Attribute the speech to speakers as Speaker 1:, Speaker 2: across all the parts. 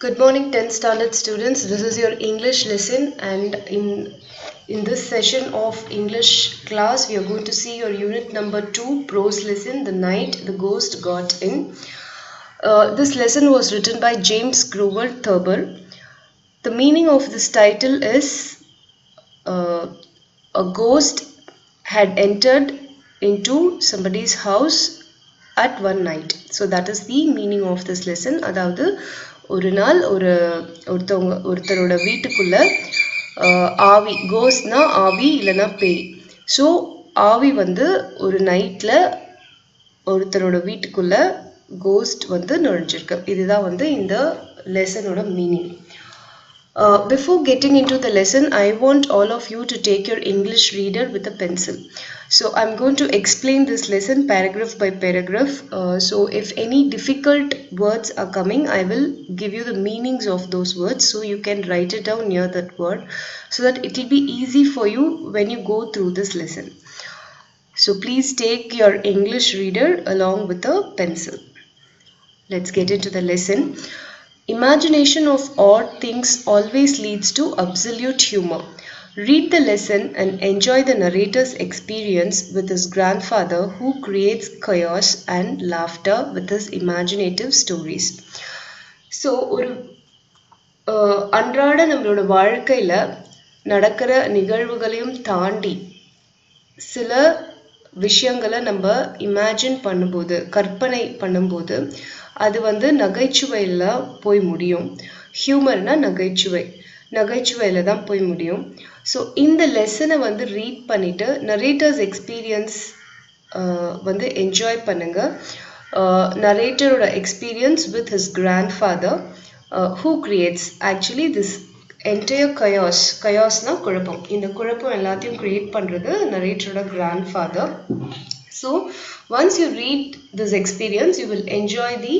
Speaker 1: Good morning 10th standard students. This is your English lesson, and in this session of English class we are going to see your unit number 2 prose lesson, The Night the Ghost Got In. This lesson was written by James Grover Thurber. The meaning of this title is a ghost had entered into somebody's house at one night. So that is the meaning of this lesson. அதாவது ஒரு நாள் ஒருத்தரோட வீட்டுக்குள்ள ஆவி, கோஸ்ட்னா ஆவி இல்லைன்னா பேய். So ஆவி வந்து ஒரு நைட்ல ஒருத்தரோட வீட்டுக்குள்ள கோஸ்ட் வந்து நுழைஞ்சிருக்கு. இதுதான் வந்து இந்த லெசனோட meaning. Before getting into the lesson, I want all of you to take your English reader with a pencil. So I'm going to explain this lesson paragraph by paragraph. So if any difficult words are coming, I will give you the meanings of those words so you can write it down near that word so that it will be easy for you when you go through this lesson. So please take your English reader along with a pencil. Let's get into the lesson. Imagination of odd things always leads to absolute humor. Read the lesson and enjoy the narrator's experience with his grandfather who creates chaos and laughter with his imaginative stories. So, ஒரு அன்றாட நம்மளோட வாழ்க்கையில் நடக்கிற நிகழ்வுகளையும் தாண்டி சில விஷயங்களை நம்ம இமேஜின் பண்ணும்போது, கற்பனை பண்ணும்போது அது வந்து நகைச்சுவையில் போய் முடியும். ஹியூமர்னா நகைச்சுவையில் தான் போய் முடியும். ஸோ இந்த லெசனை வந்து ரீட் பண்ணிவிட்டு நரேட்டர்ஸ் எக்ஸ்பீரியன்ஸ் வந்து என்ஜாய் பண்ணுங்கள். நரேட்டரோட experience with his grandfather who creates actually this entire கயாஸ்னா குழப்பம். இந்த குழப்பம் எல்லாத்தையும் கிரியேட் பண்ணுறது நரேட்டரோட grandfather. So once you read this experience, you will enjoy the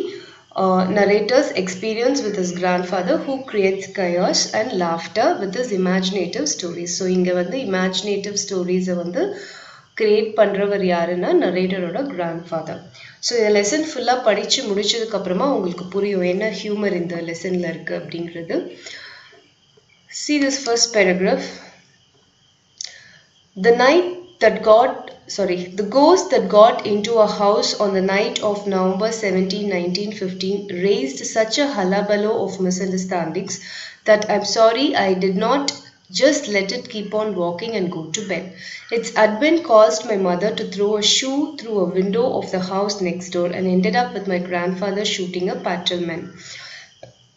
Speaker 1: narrator's experience with his grandfather who creates chaos and laughter with his imaginative stories. So இங்க வந்து imaginative stories வந்து create பண்றவர் யாருன்னா narratorோட grandfather. So இந்த lesson full படிச்சு முடிச்சதுக்கு அப்புறமா உங்களுக்கு புரியும் என்ன ஹியூமர் இந்த லெசன்ல இருக்கு அப்படிங்கிறது. See this first paragraph. The ghost that got into a house on the night of November 17, 1915 raised such a hullabaloo of misunderstandings that I'm sorry I did not just let it keep on walking and go to bed. Its advent caused my mother to throw a shoe through a window of the house next door and ended up with my grandfather shooting a patrolman.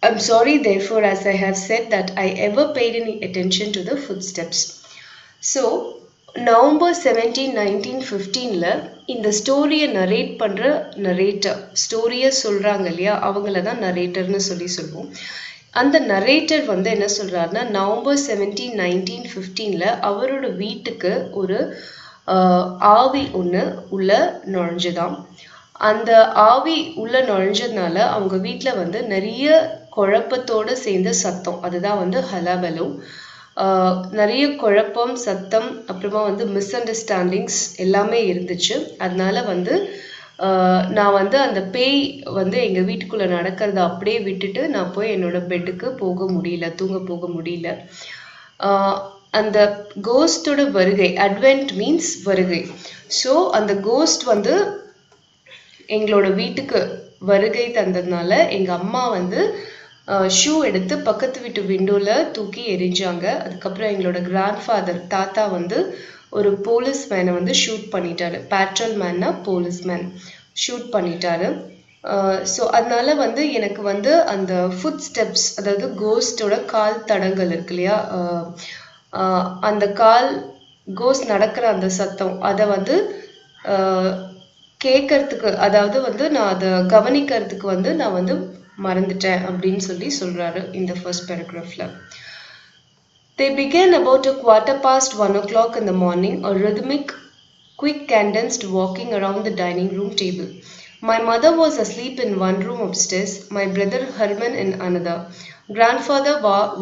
Speaker 1: I'm sorry therefore as I have said that I ever paid any attention to the footsteps. So November 17, 1915 இந்த ஸ்டோரியை narrate பண்ணுற narrator, ஸ்டோரியை சொல்கிறாங்க இல்லையா, அவங்கள தான் நரேட்டர்னு சொல்லுவோம். அந்த நரேட்டர் வந்து என்ன சொல்கிறாருன்னா, நவம்பர் 17, 1915 அவரோட வீட்டுக்கு ஒரு ஆவி ஒன்று உள்ள நுழைஞ்சுதான். அந்த ஆவி உள்ள நுழைஞ்சதுனால அவங்க வீட்டில் வந்து நிறைய குழப்பத்தோடு சேர்ந்த சத்தம், அதுதான் வந்து ஹலாபலோ. நிறைய குழப்பம், சத்தம், அப்புறமா வந்து மிஸ் அண்டர்ஸ்டாண்டிங்ஸ் எல்லாமே இருந்துச்சு. அதனால வந்து நான் வந்து அந்த பேய் வந்து எங்கள் வீட்டுக்குள்ளே நடக்கிறத அப்படியே விட்டுட்டு நான் போய் என்னோட பெட்டுக்கு தூங்க போக முடியல. அந்த கோஸ்டோட வருகை, அட்வென்ட் மீன்ஸ் வருகை. ஸோ அந்த கோஸ்ட் வந்து எங்களோட வீட்டுக்கு வருகை தந்ததுனால எங்கள் அம்மா வந்து ஷூ எடுத்து பக்கத்து வீட்டு விண்டோவில் தூக்கி எரிஞ்சாங்க. அதுக்கப்புறம் எங்களோட கிராண்ட்ஃபாதர், தாத்தா வந்து ஒரு போலீஸ் மேனை வந்து ஷூட் பண்ணிட்டாரு. பேட்ரோல் மேன்னா போலீஸ்மேன் ஷூட் பண்ணிட்டாரு. ஸோ அதனால வந்து எனக்கு வந்து அந்த ஃபுட் ஸ்டெப்ஸ், அதாவது கோஸ்டோட கால் தடங்கள் இருக்கு இல்லையா, அந்த கோஸ்ட் நடக்கிற அந்த சத்தம் அதை வந்து கேட்கறதுக்கு, அதாவது வந்து நான் அதை கவனிக்கிறதுக்கு வந்து நான் வந்து மறந்துட்டேன் அப்படின்னு சொல்றாரு இந்த first பேராகிராஃப்ல. They began about 1:15 in the morning, a rhythmic, quick cadenced walking around the dining room table. My mother was asleep in one room upstairs, my brother Herman in another. Grandfather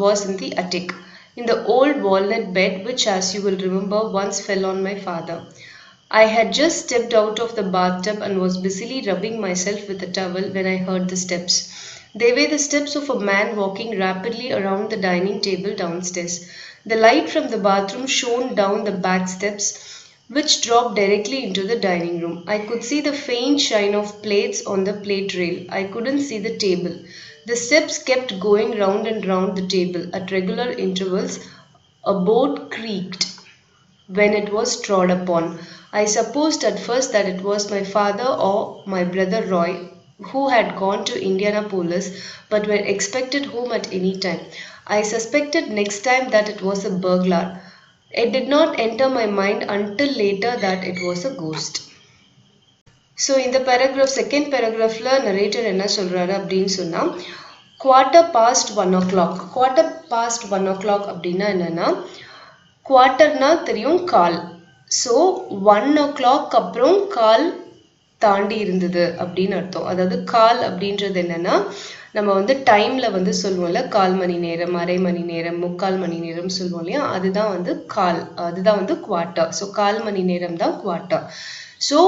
Speaker 1: was in the attic, in the old walnut bed which, as you will remember, once fell on my father. I had just stepped out of the bathtub and was busily rubbing myself with a towel when I heard the steps. They were the steps of a man walking rapidly around the dining table downstairs. The light from the bathroom shone down the back steps, which dropped directly into the dining room. I could see the faint shine of plates on the plate rail. I couldn't see the table. The steps kept going round and round the table. At regular intervals, a board creaked when it was trod upon. I supposed at first that it was my father or my brother Roy who had gone to Indianapolis but were expected home at any time. I suspected next time that it was a burglar. It did not enter my mind until later that it was a ghost. So இந்த paragraph second பேராகிராஃபில் narrator என்ன சொல்கிறாரு அப்படின்னு சொன்னால் quarter past 1 o'clock அப்படின்னா என்னென்னா குவார்ட்டர்னா தெரியும் கால். So 1 o'clock அப்புறம் கால் தாண்டி இருந்தது அப்படின்னு அர்த்தம். அதாவது கால் அப்படின்றது என்னன்னா நம்ம வந்து டைம்ல வந்து சொல்லுவோம்ல, 1/4 மணி நேரம், அரை மணி நேரம், 3/4 மணி நேரம் சொல்லுவோம் இல்லையா, அதுதான் வந்து கால், அதுதான் வந்து குவார்ட்டர். ஸோ 1/4 மணி நேரம் தான் quarter. So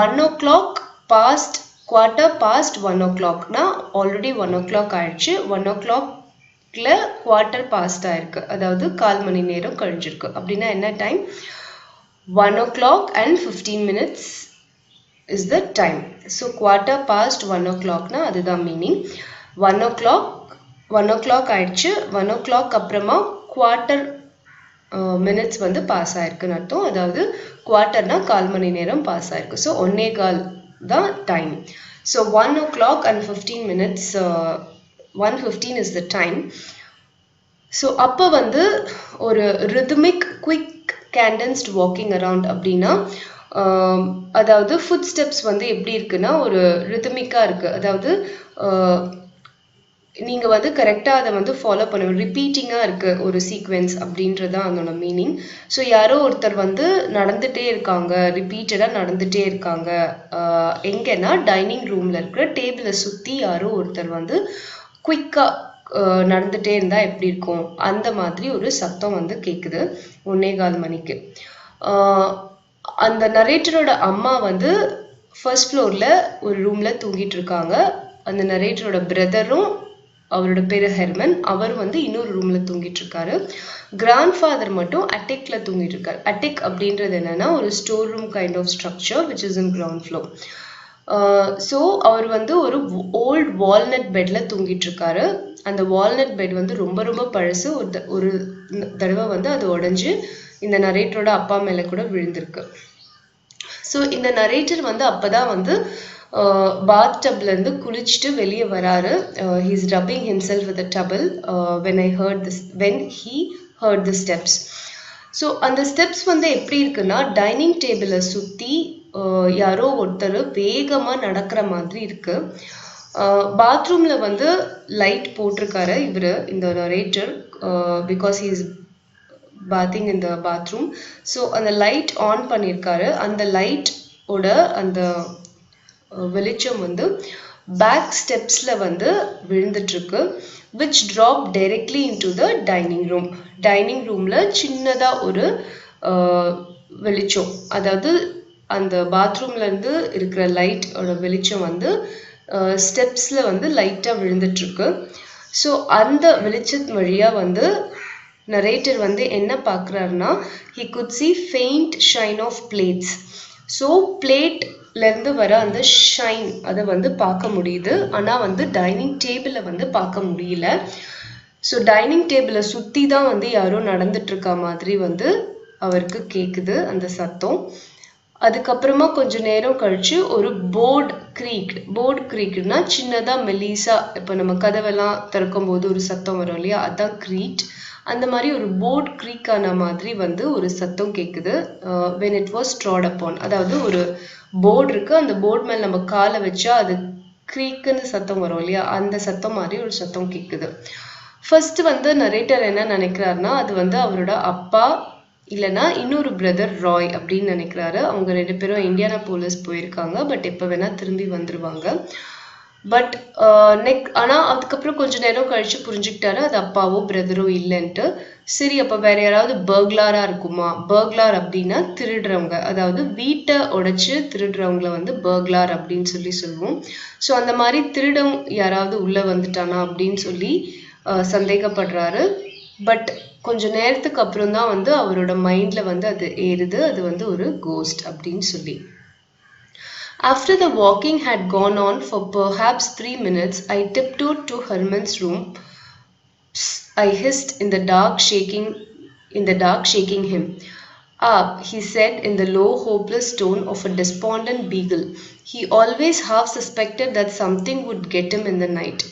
Speaker 1: 1 o'clock past, quarter past 1 o'clockனா ஆல்ரெடி 1 o'clock ஆயிடுச்சு. 1 o'clockல குவார்ட்டர் பாஸ்ட் ஆயிருக்கு, அதாவது 1/4 மணி நேரம் கழிஞ்சிருக்கு. அப்படின்னா என்ன time? 1 o'clock and 15 minutes is the time. So quarter past 1 o'clock na அதுதான் meaning. 1 o'clock ஆயிடுச்சு. 1 o'clock அப்புறமா குவார்ட்டர் மினிட்ஸ் வந்து பாஸ் ஆயிருக்குன்னு அர்த்தம். அதாவது குவார்ட்டர்னா 1/4 மணி நேரம் பாஸ் ஆயிருக்கு. ஸோ 1:15 தான் time. So 1 o'clock and 15 minutes, 1:15 is the time. So அப்போ வந்து ஒரு ரிதமிக் குவிக் கேண்டன்ஸ்ட் வாக்கிங் அரவுண்ட் அப்படின்னா அதாவது ஃபுட் ஸ்டெப்ஸ் வந்து எப்படி இருக்குன்னா ஒரு ரிதமிக்காக இருக்குது. அதாவது நீங்கள் வந்து கரெக்டாக அதை வந்து ஃபாலோ பண்ணுவீங்க, ரிப்பீட்டிங்காக இருக்குது ஒரு சீக்வென்ஸ் அப்படின்றது தான் அதோட மீனிங். ஸோ யாரோ ஒருத்தர் வந்து நடந்துகிட்டே இருக்காங்க, ரிப்பீட்டடாக நடந்துகிட்டே இருக்காங்க. எங்கன்னா டைனிங் ரூமில் இருக்கிற டேபிளை சுற்றி யாரோ ஒருத்தர் வந்து குயிக்காக நடந்துகிட்டே இருந்தால் எப்படி இருக்கும், அந்த மாதிரி ஒரு சத்தம் வந்து கேட்குது 1:15 மணிக்கு. அந்த நரேட்டரோட அம்மா வந்து ஃபர்ஸ்ட் ஃப்ளோரில் ஒரு ரூமில் தூங்கிட்டு இருக்காங்க. அந்த நரேட்டரோட பிரதரும், அவரோட பேர் ஹெர்மன், அவர் வந்து இன்னொரு ரூமில் தூங்கிட்டு இருக்காரு. கிராண்ட் ஃபாதர் மட்டும் அட்டிக்கில் தூங்கிட்டு இருக்காரு. அட்டிக் அப்படின்றது என்னன்னா ஒரு store room kind of structure which is in ground floor. So அவர் வந்து ஒரு ஓல்ட் வால்நட் பெட்டில் தூங்கிட்டு இருக்காரு. அந்த வால்நட் பெட் வந்து ரொம்ப ரொம்ப பழசு. ஒரு தடவை வந்து அது உடஞ்சி இந்த நரேட்டரோட அப்பா மேலே கூட விழுந்திருக்கு. ஸோ இந்த நரேட்டர் வந்து அப்போதான் வந்து பாத் டப்லேருந்து குளிச்சுட்டு வெளியே வராரு. He is rubbing himself with a double when he hurt the steps. So அந்த ஸ்டெப்ஸ் வந்து எப்படி இருக்குன்னா டைனிங் டேபிளை சுற்றி யாரோ ஒருத்தர் வேகமாக நடக்கிற மாதிரி இருக்கு. பாத்ரூமில் வந்து லைட் போட்டிருக்காரு இவர், இந்த narrator, because he is bathing in the bathroom. So அந்த லைட் ஆன் பண்ணியிருக்காரு. அந்த லைட் ஓட அந்த வெளிச்சம் வந்து பேக் ஸ்டெப்ஸில் வந்து விழுந்துட்டுருக்கு, which drop directly into the dining room. Dining ரூமில் சின்னதாக ஒரு வெளிச்சம், அதாவது அந்த பாத்ரூம்லேருந்து இருக்கிற லைட்டோட வெளிச்சம் வந்து ஸ்டெப்ஸில் வந்து லைட்டாக விழுந்துட்டுருக்கு. ஸோ அந்த வெளிச்சத்து வழியாக வந்து நரேட்டர் வந்து என்ன பார்க்குறாருன்னா he could see faint shine of plates. So பிளேட்லேருந்து வர அந்த ஷைன் அதை வந்து பார்க்க முடியுது, ஆனால் வந்து டைனிங் டேபிளை வந்து பார்க்க முடியல. ஸோ டைனிங் டேபிளை சுற்றி தான் வந்து யாரோ நடந்துட்டு இருக்க மாதிரி வந்து அவருக்கு கேட்குது அந்த சத்தம். அதுக்கப்புறமா கொஞ்சம் நேரம் கழிச்சு ஒரு போர்டு க்ரீக்னா சின்னதாக மெலிசா, இப்போ நம்ம கதவெல்லாம் திறக்கும் போது ஒரு சத்தம் வரும் இல்லையா, அதுதான் க்ரீட். அந்த மாதிரி ஒரு போர்ட் க்ரீக் ஆன மாதிரி வந்து ஒரு சத்தம் கேட்குது. when it was trod upon, அதாவது ஒரு போர்டு இருக்கு, அந்த போர்டு மேலே நம்ம காலை வச்சா அது க்ரீக்குன்னு சத்தம் வரும் இல்லையா, அந்த சத்தம் மாதிரி ஒரு சத்தம் கேட்குது. ஃபர்ஸ்ட் வந்து நரேட்டர் என்ன நினைக்கிறாருன்னா அது வந்து அவரோட அப்பா இல்லைன்னா இன்னொரு பிரதர் ராய் அப்படின்னு நினைக்கிறாரு. அவங்க 2 பேரும் இந்தியானாபோலிஸ் போயிருக்காங்க, பட் எப்போ வேணா திரும்பி வந்துருவாங்க. பட் ஆனால் அதுக்கப்புறம் கொஞ்சம் நேரம் கழிச்சு புரிஞ்சுக்கிட்டாரு அது அப்பாவோ பிரதரோ இல்லைன்ட்டு. சரி அப்போ வேற யாராவது பர்க்லாரா இருக்குமா? பர்க்லார் அப்படின்னா திருடுறவங்க, அதாவது வீட்டை உடைச்சு திருடுறவங்கள வந்து பர்க்லார் அப்படின்னு சொல்லி சொல்லுவோம். ஸோ அந்த மாதிரி திருடம் யாராவது உள்ள வந்துட்டானா அப்படின்னு சொல்லி சந்தேகப்படுறாரு. பட் கொஞ்ச நேரத்துக்கு அப்புறம் தான் வந்து அவரோட மைண்ட்ல வந்து அது ஏறுது, அது வந்து ஒரு கோஸ்ட் அப்படின்னு சொல்லி. After the walking had gone on for perhaps 3 minutes, I tiptoed to Herman's room. I hissed in the dark, shaking him. "Ah," he said in the low, hopeless tone of a despondent beagle. He always half suspected that something would get him in the night.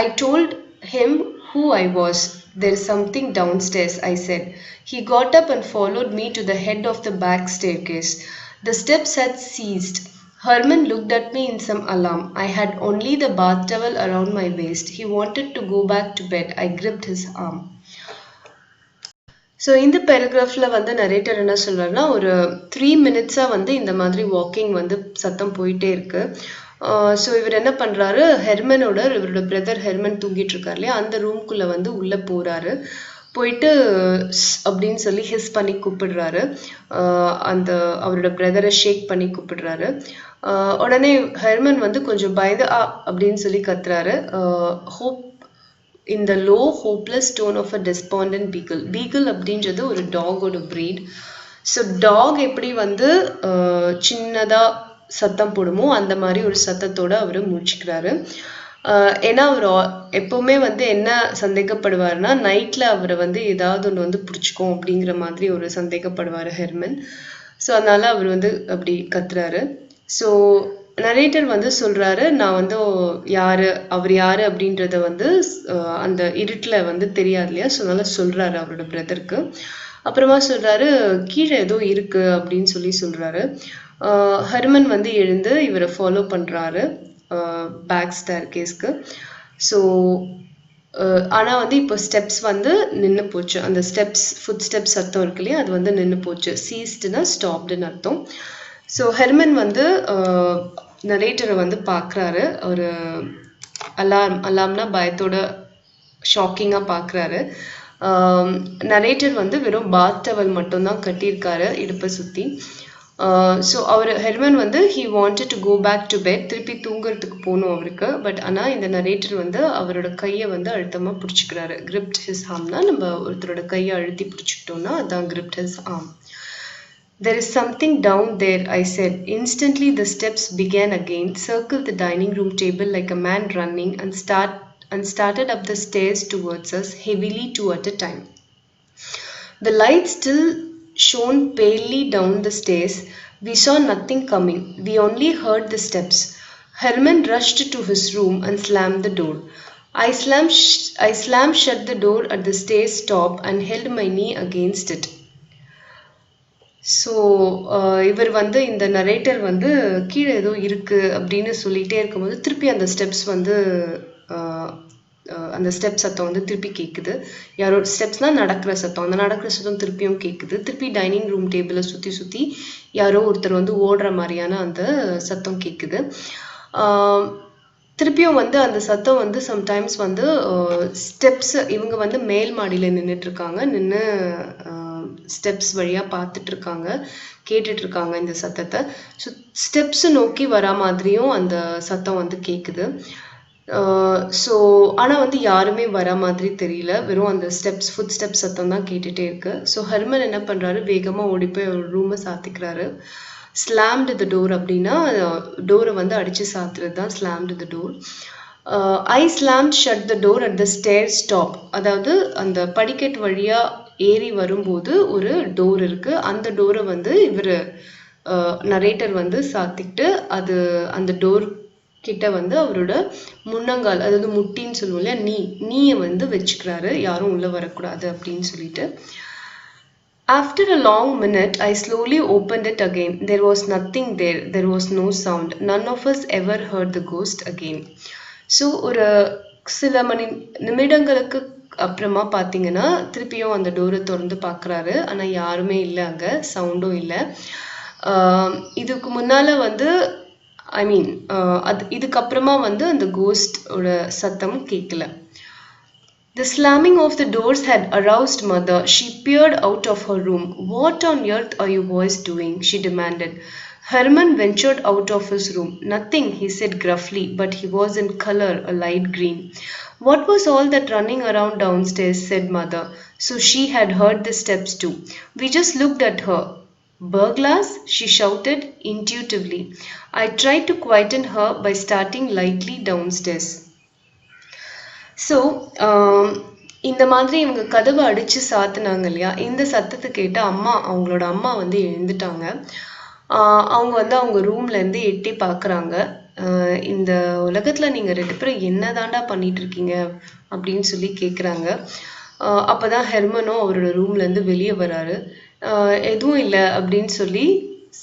Speaker 1: I told him who I was. "There is something downstairs," I said. He got up and followed me to the head of the back staircase. The steps had ceased. Herman looked at me in some alarm. I had only the bath towel around my waist. He wanted to go back to bed. I gripped his arm. So இந்த பேராகிராஃபில் வந்து narrator என்ன சொல்கிறாருன்னா, ஒரு 3 மினிட்ஸாக வந்து இந்த மாதிரி walking வந்து சத்தம் போயிட்டே இருக்கு. ஸோ இவர் என்ன பண்ணுறாரு, இவரோட பிரதர் ஹெர்மன் தூங்கிட்டு இருக்கார் இல்லையா, அந்த ரூம்குள்ளே வந்து உள்ளே போகிறாரு. போயிட்டு அப்படின்னு சொல்லி ஹிஸ் பண்ணி கூப்பிடுறாரு. அவரோட பிரதரை ஷேக் பண்ணி கூப்பிடுறாரு. உடனே ஹெர்மன் வந்து கொஞ்சம் பயந்து அப்படின்னு சொல்லி கத்துறாரு. in the low hopeless tone of a despondent beagle. Beagle அப்படின்றது ஒரு டாகோட breed. ஸோ டாக் எப்படி வந்து சின்னதா சத்தம் போடுமோ அந்த மாதிரி ஒரு சத்தத்தோட அவர் முடிச்சுக்கிறாரு. ஏன்னா அவர் எப்பவுமே வந்து என்ன சந்தேகப்படுவார்னா, நைட்ல அவரை வந்து ஏதாவது ஒன்று வந்து பிடிச்சிக்கும் அப்படிங்கிற மாதிரி ஒரு சந்தேகப்படுவார் ஹெர்மன். ஸோ அதனால அவர் வந்து அப்படி கத்துறாரு. ஸோ நரேட்டர் வந்து சொல்றாரு, நான் வந்து அவர் யாரு அப்படின்றத வந்து அந்த இருட்டுல வந்து தெரியாது இல்லையா, ஸோ அதனால சொல்றாரு அவரோட பிரதருக்கு. அப்புறமா சொல்றாரு, கீழே ஏதோ இருக்கு அப்படின்னு சொல்லி சொல்றாரு. ஹெர்மன் வந்து எழுந்து இவரை ஃபாலோ பண்றாரு பேக் ஸ்டேர்கேஸ்க்கு. ஸோ ஆனா வந்து இப்போ ஸ்டெப்ஸ் வந்து நின்று போச்சு. அந்த ஃபுட் ஸ்டெப்ஸ் சத்தம் இருக்கு இல்லையா, அது வந்து நின்று போச்சு. சீஸ்டுனா ஸ்டாப்டுன்னு அர்த்தம். ஸோ ஹெர்மன் வந்து நரேட்டரை வந்து பார்க்குறாரு. ஒரு அலார்ம்னா பயத்தோட ஷாக்கிங்காக பார்க்குறாரு. நரேட்டர் வந்து வெறும் பாத் டவல் மட்டும்தான் கட்டியிருக்காரு இடுப்பை சுற்றி. ஸோ ஹெர்மன் வந்து he wanted to go back to bed, திருப்பி தூங்குறதுக்கு போகணும் அவருக்கு. பட் ஆனால் இந்த நரேட்டர் வந்து அவரோட கையை வந்து அழுத்தமாக பிடிச்சிக்கிறாரு. கிரிப்ட் ஹிஸ் ஆர்ம்னா நம்ம ஒருத்தரோட கையை அழுத்தி பிடிச்சிக்கிட்டோம்னா அதான் crypt his arm. "There is something down there," I said. Instantly the steps began again, circled the dining room table like a man running, and started up the stairs towards us, heavily 2 at a time. The light still shone palely down the stairs. We saw nothing coming. We only heard the steps. Herman rushed to his room and slammed the door. I slammed shut the door at the stairs top and held my knee against it. So இவர் வந்து இந்த narrator வந்து கீழே ஏதோ இருக்கு அப்படின்னு சொல்லிகிட்டே இருக்கும்போது திருப்பி அந்த ஸ்டெப்ஸ் வந்து அந்த ஸ்டெப் சத்தம் வந்து திருப்பி கேட்குது. யாரோ ஸ்டெப்ஸ்னால் நடக்கிற சத்தம், அந்த நடக்கிற சத்தம் திருப்பியும் கேட்குது. திருப்பி டைனிங் ரூம் டேபிளை சுற்றி சுற்றி யாரோ ஒருத்தர் வந்து ஓடுற மாதிரியான அந்த சத்தம் கேட்குது. திருப்பியும் வந்து அந்த சத்தம் வந்து சம்டைம்ஸ் வந்து ஸ்டெப்ஸ், இவங்க வந்து மேல் மாடியில் நின்றுட்டுருக்காங்க, நின்று ஸ்டெப்ஸ் வழியாக பார்த்துட்டு இருக்காங்க, கேட்டுட்டு இருக்காங்க இந்த சத்தத்தை. ஸோ ஸ்டெப்ஸை நோக்கி வர மாதிரியும் அந்த சத்தம் வந்து கேட்குது. ஸோ ஆனால் வந்து யாருமே வர மாதிரி தெரியல, வெறும் அந்த ஃபுட் ஸ்டெப்ஸ் சத்தம் தான் கேட்டுகிட்டே இருக்கு. ஸோ ஹெர்மன் என்ன பண்ணுறாரு, வேகமாக ஓடி போய் ஒரு ரூமை சாத்திக்கிறாரு. ஸ்லாம்டு த டோர் அப்படின்னா டோரை வந்து அடித்து சாத்துறது தான் slammed the door. I slammed shut the door at the stair stop. அதாவது அந்த படிக்கட்டு வழியாக ஏறி வரும்போது ஒரு டோர் இருக்கு, அந்த டோரை வந்து இவர் நரேட்டர் வந்து சாத்திக்கிட்டு அந்த டோர் கிட்ட வந்து அவரோட முன்னங்கால், அதாவது முட்டின்னு சொல்லுவோம் இல்லையா, நீயை வந்து வச்சுக்கிறாரு, யாரும் உள்ள வரக்கூடாது அப்படின்னு சொல்லிட்டு. After a long minute, I slowly opened it again. There was nothing there. There was no sound. None of us ever heard the ghost again. So ஒரு சில நிமிடங்களுக்கு அப்புறமா பார்த்தீங்கன்னா திருப்பியும் அந்த டோரை திறந்து பார்க்குறாரு. ஆனால் யாருமே இல்லை, அங்கே சவுண்டும் இல்லை. இதுக்கு முன்னால் வந்து ஐ மீன் இதுக்கப்புறமா வந்து அந்த கோஸ்டோட சத்தம் கேட்கல. The slamming of the doors had aroused Mother. She peered out of her room. "What on earth are you boys doing?" she demanded. Herman ventured out of his room. "Nothing," he said gruffly, but he was in color, a light green. "What was all that running around downstairs?" said Mother. So she had heard the steps too. "We just looked at her." "Burglars?" she shouted intuitively. I tried to quieten her by starting lightly downstairs. So இந்த மாதிரி இவங்க கதவை அடித்து சாத்தினாங்க இல்லையா, இந்த சத்தத்தை கேட்டு அவங்களோட அம்மா வந்து எழுந்துட்டாங்க. அவங்க வந்து அவங்க ரூம்லேருந்து எட்டி பார்க்குறாங்க. இந்த உலகத்தில் நீங்கள் 2 பேரும் என்ன தாண்டா பண்ணிட்டு இருக்கீங்க அப்படின்னு சொல்லி கேட்குறாங்க. அப்போ தான் ஹெர்மனும் அவரோட ரூம்லேருந்து வெளியே வராரு. எதுவும் இல்லை அப்படின்னு சொல்லி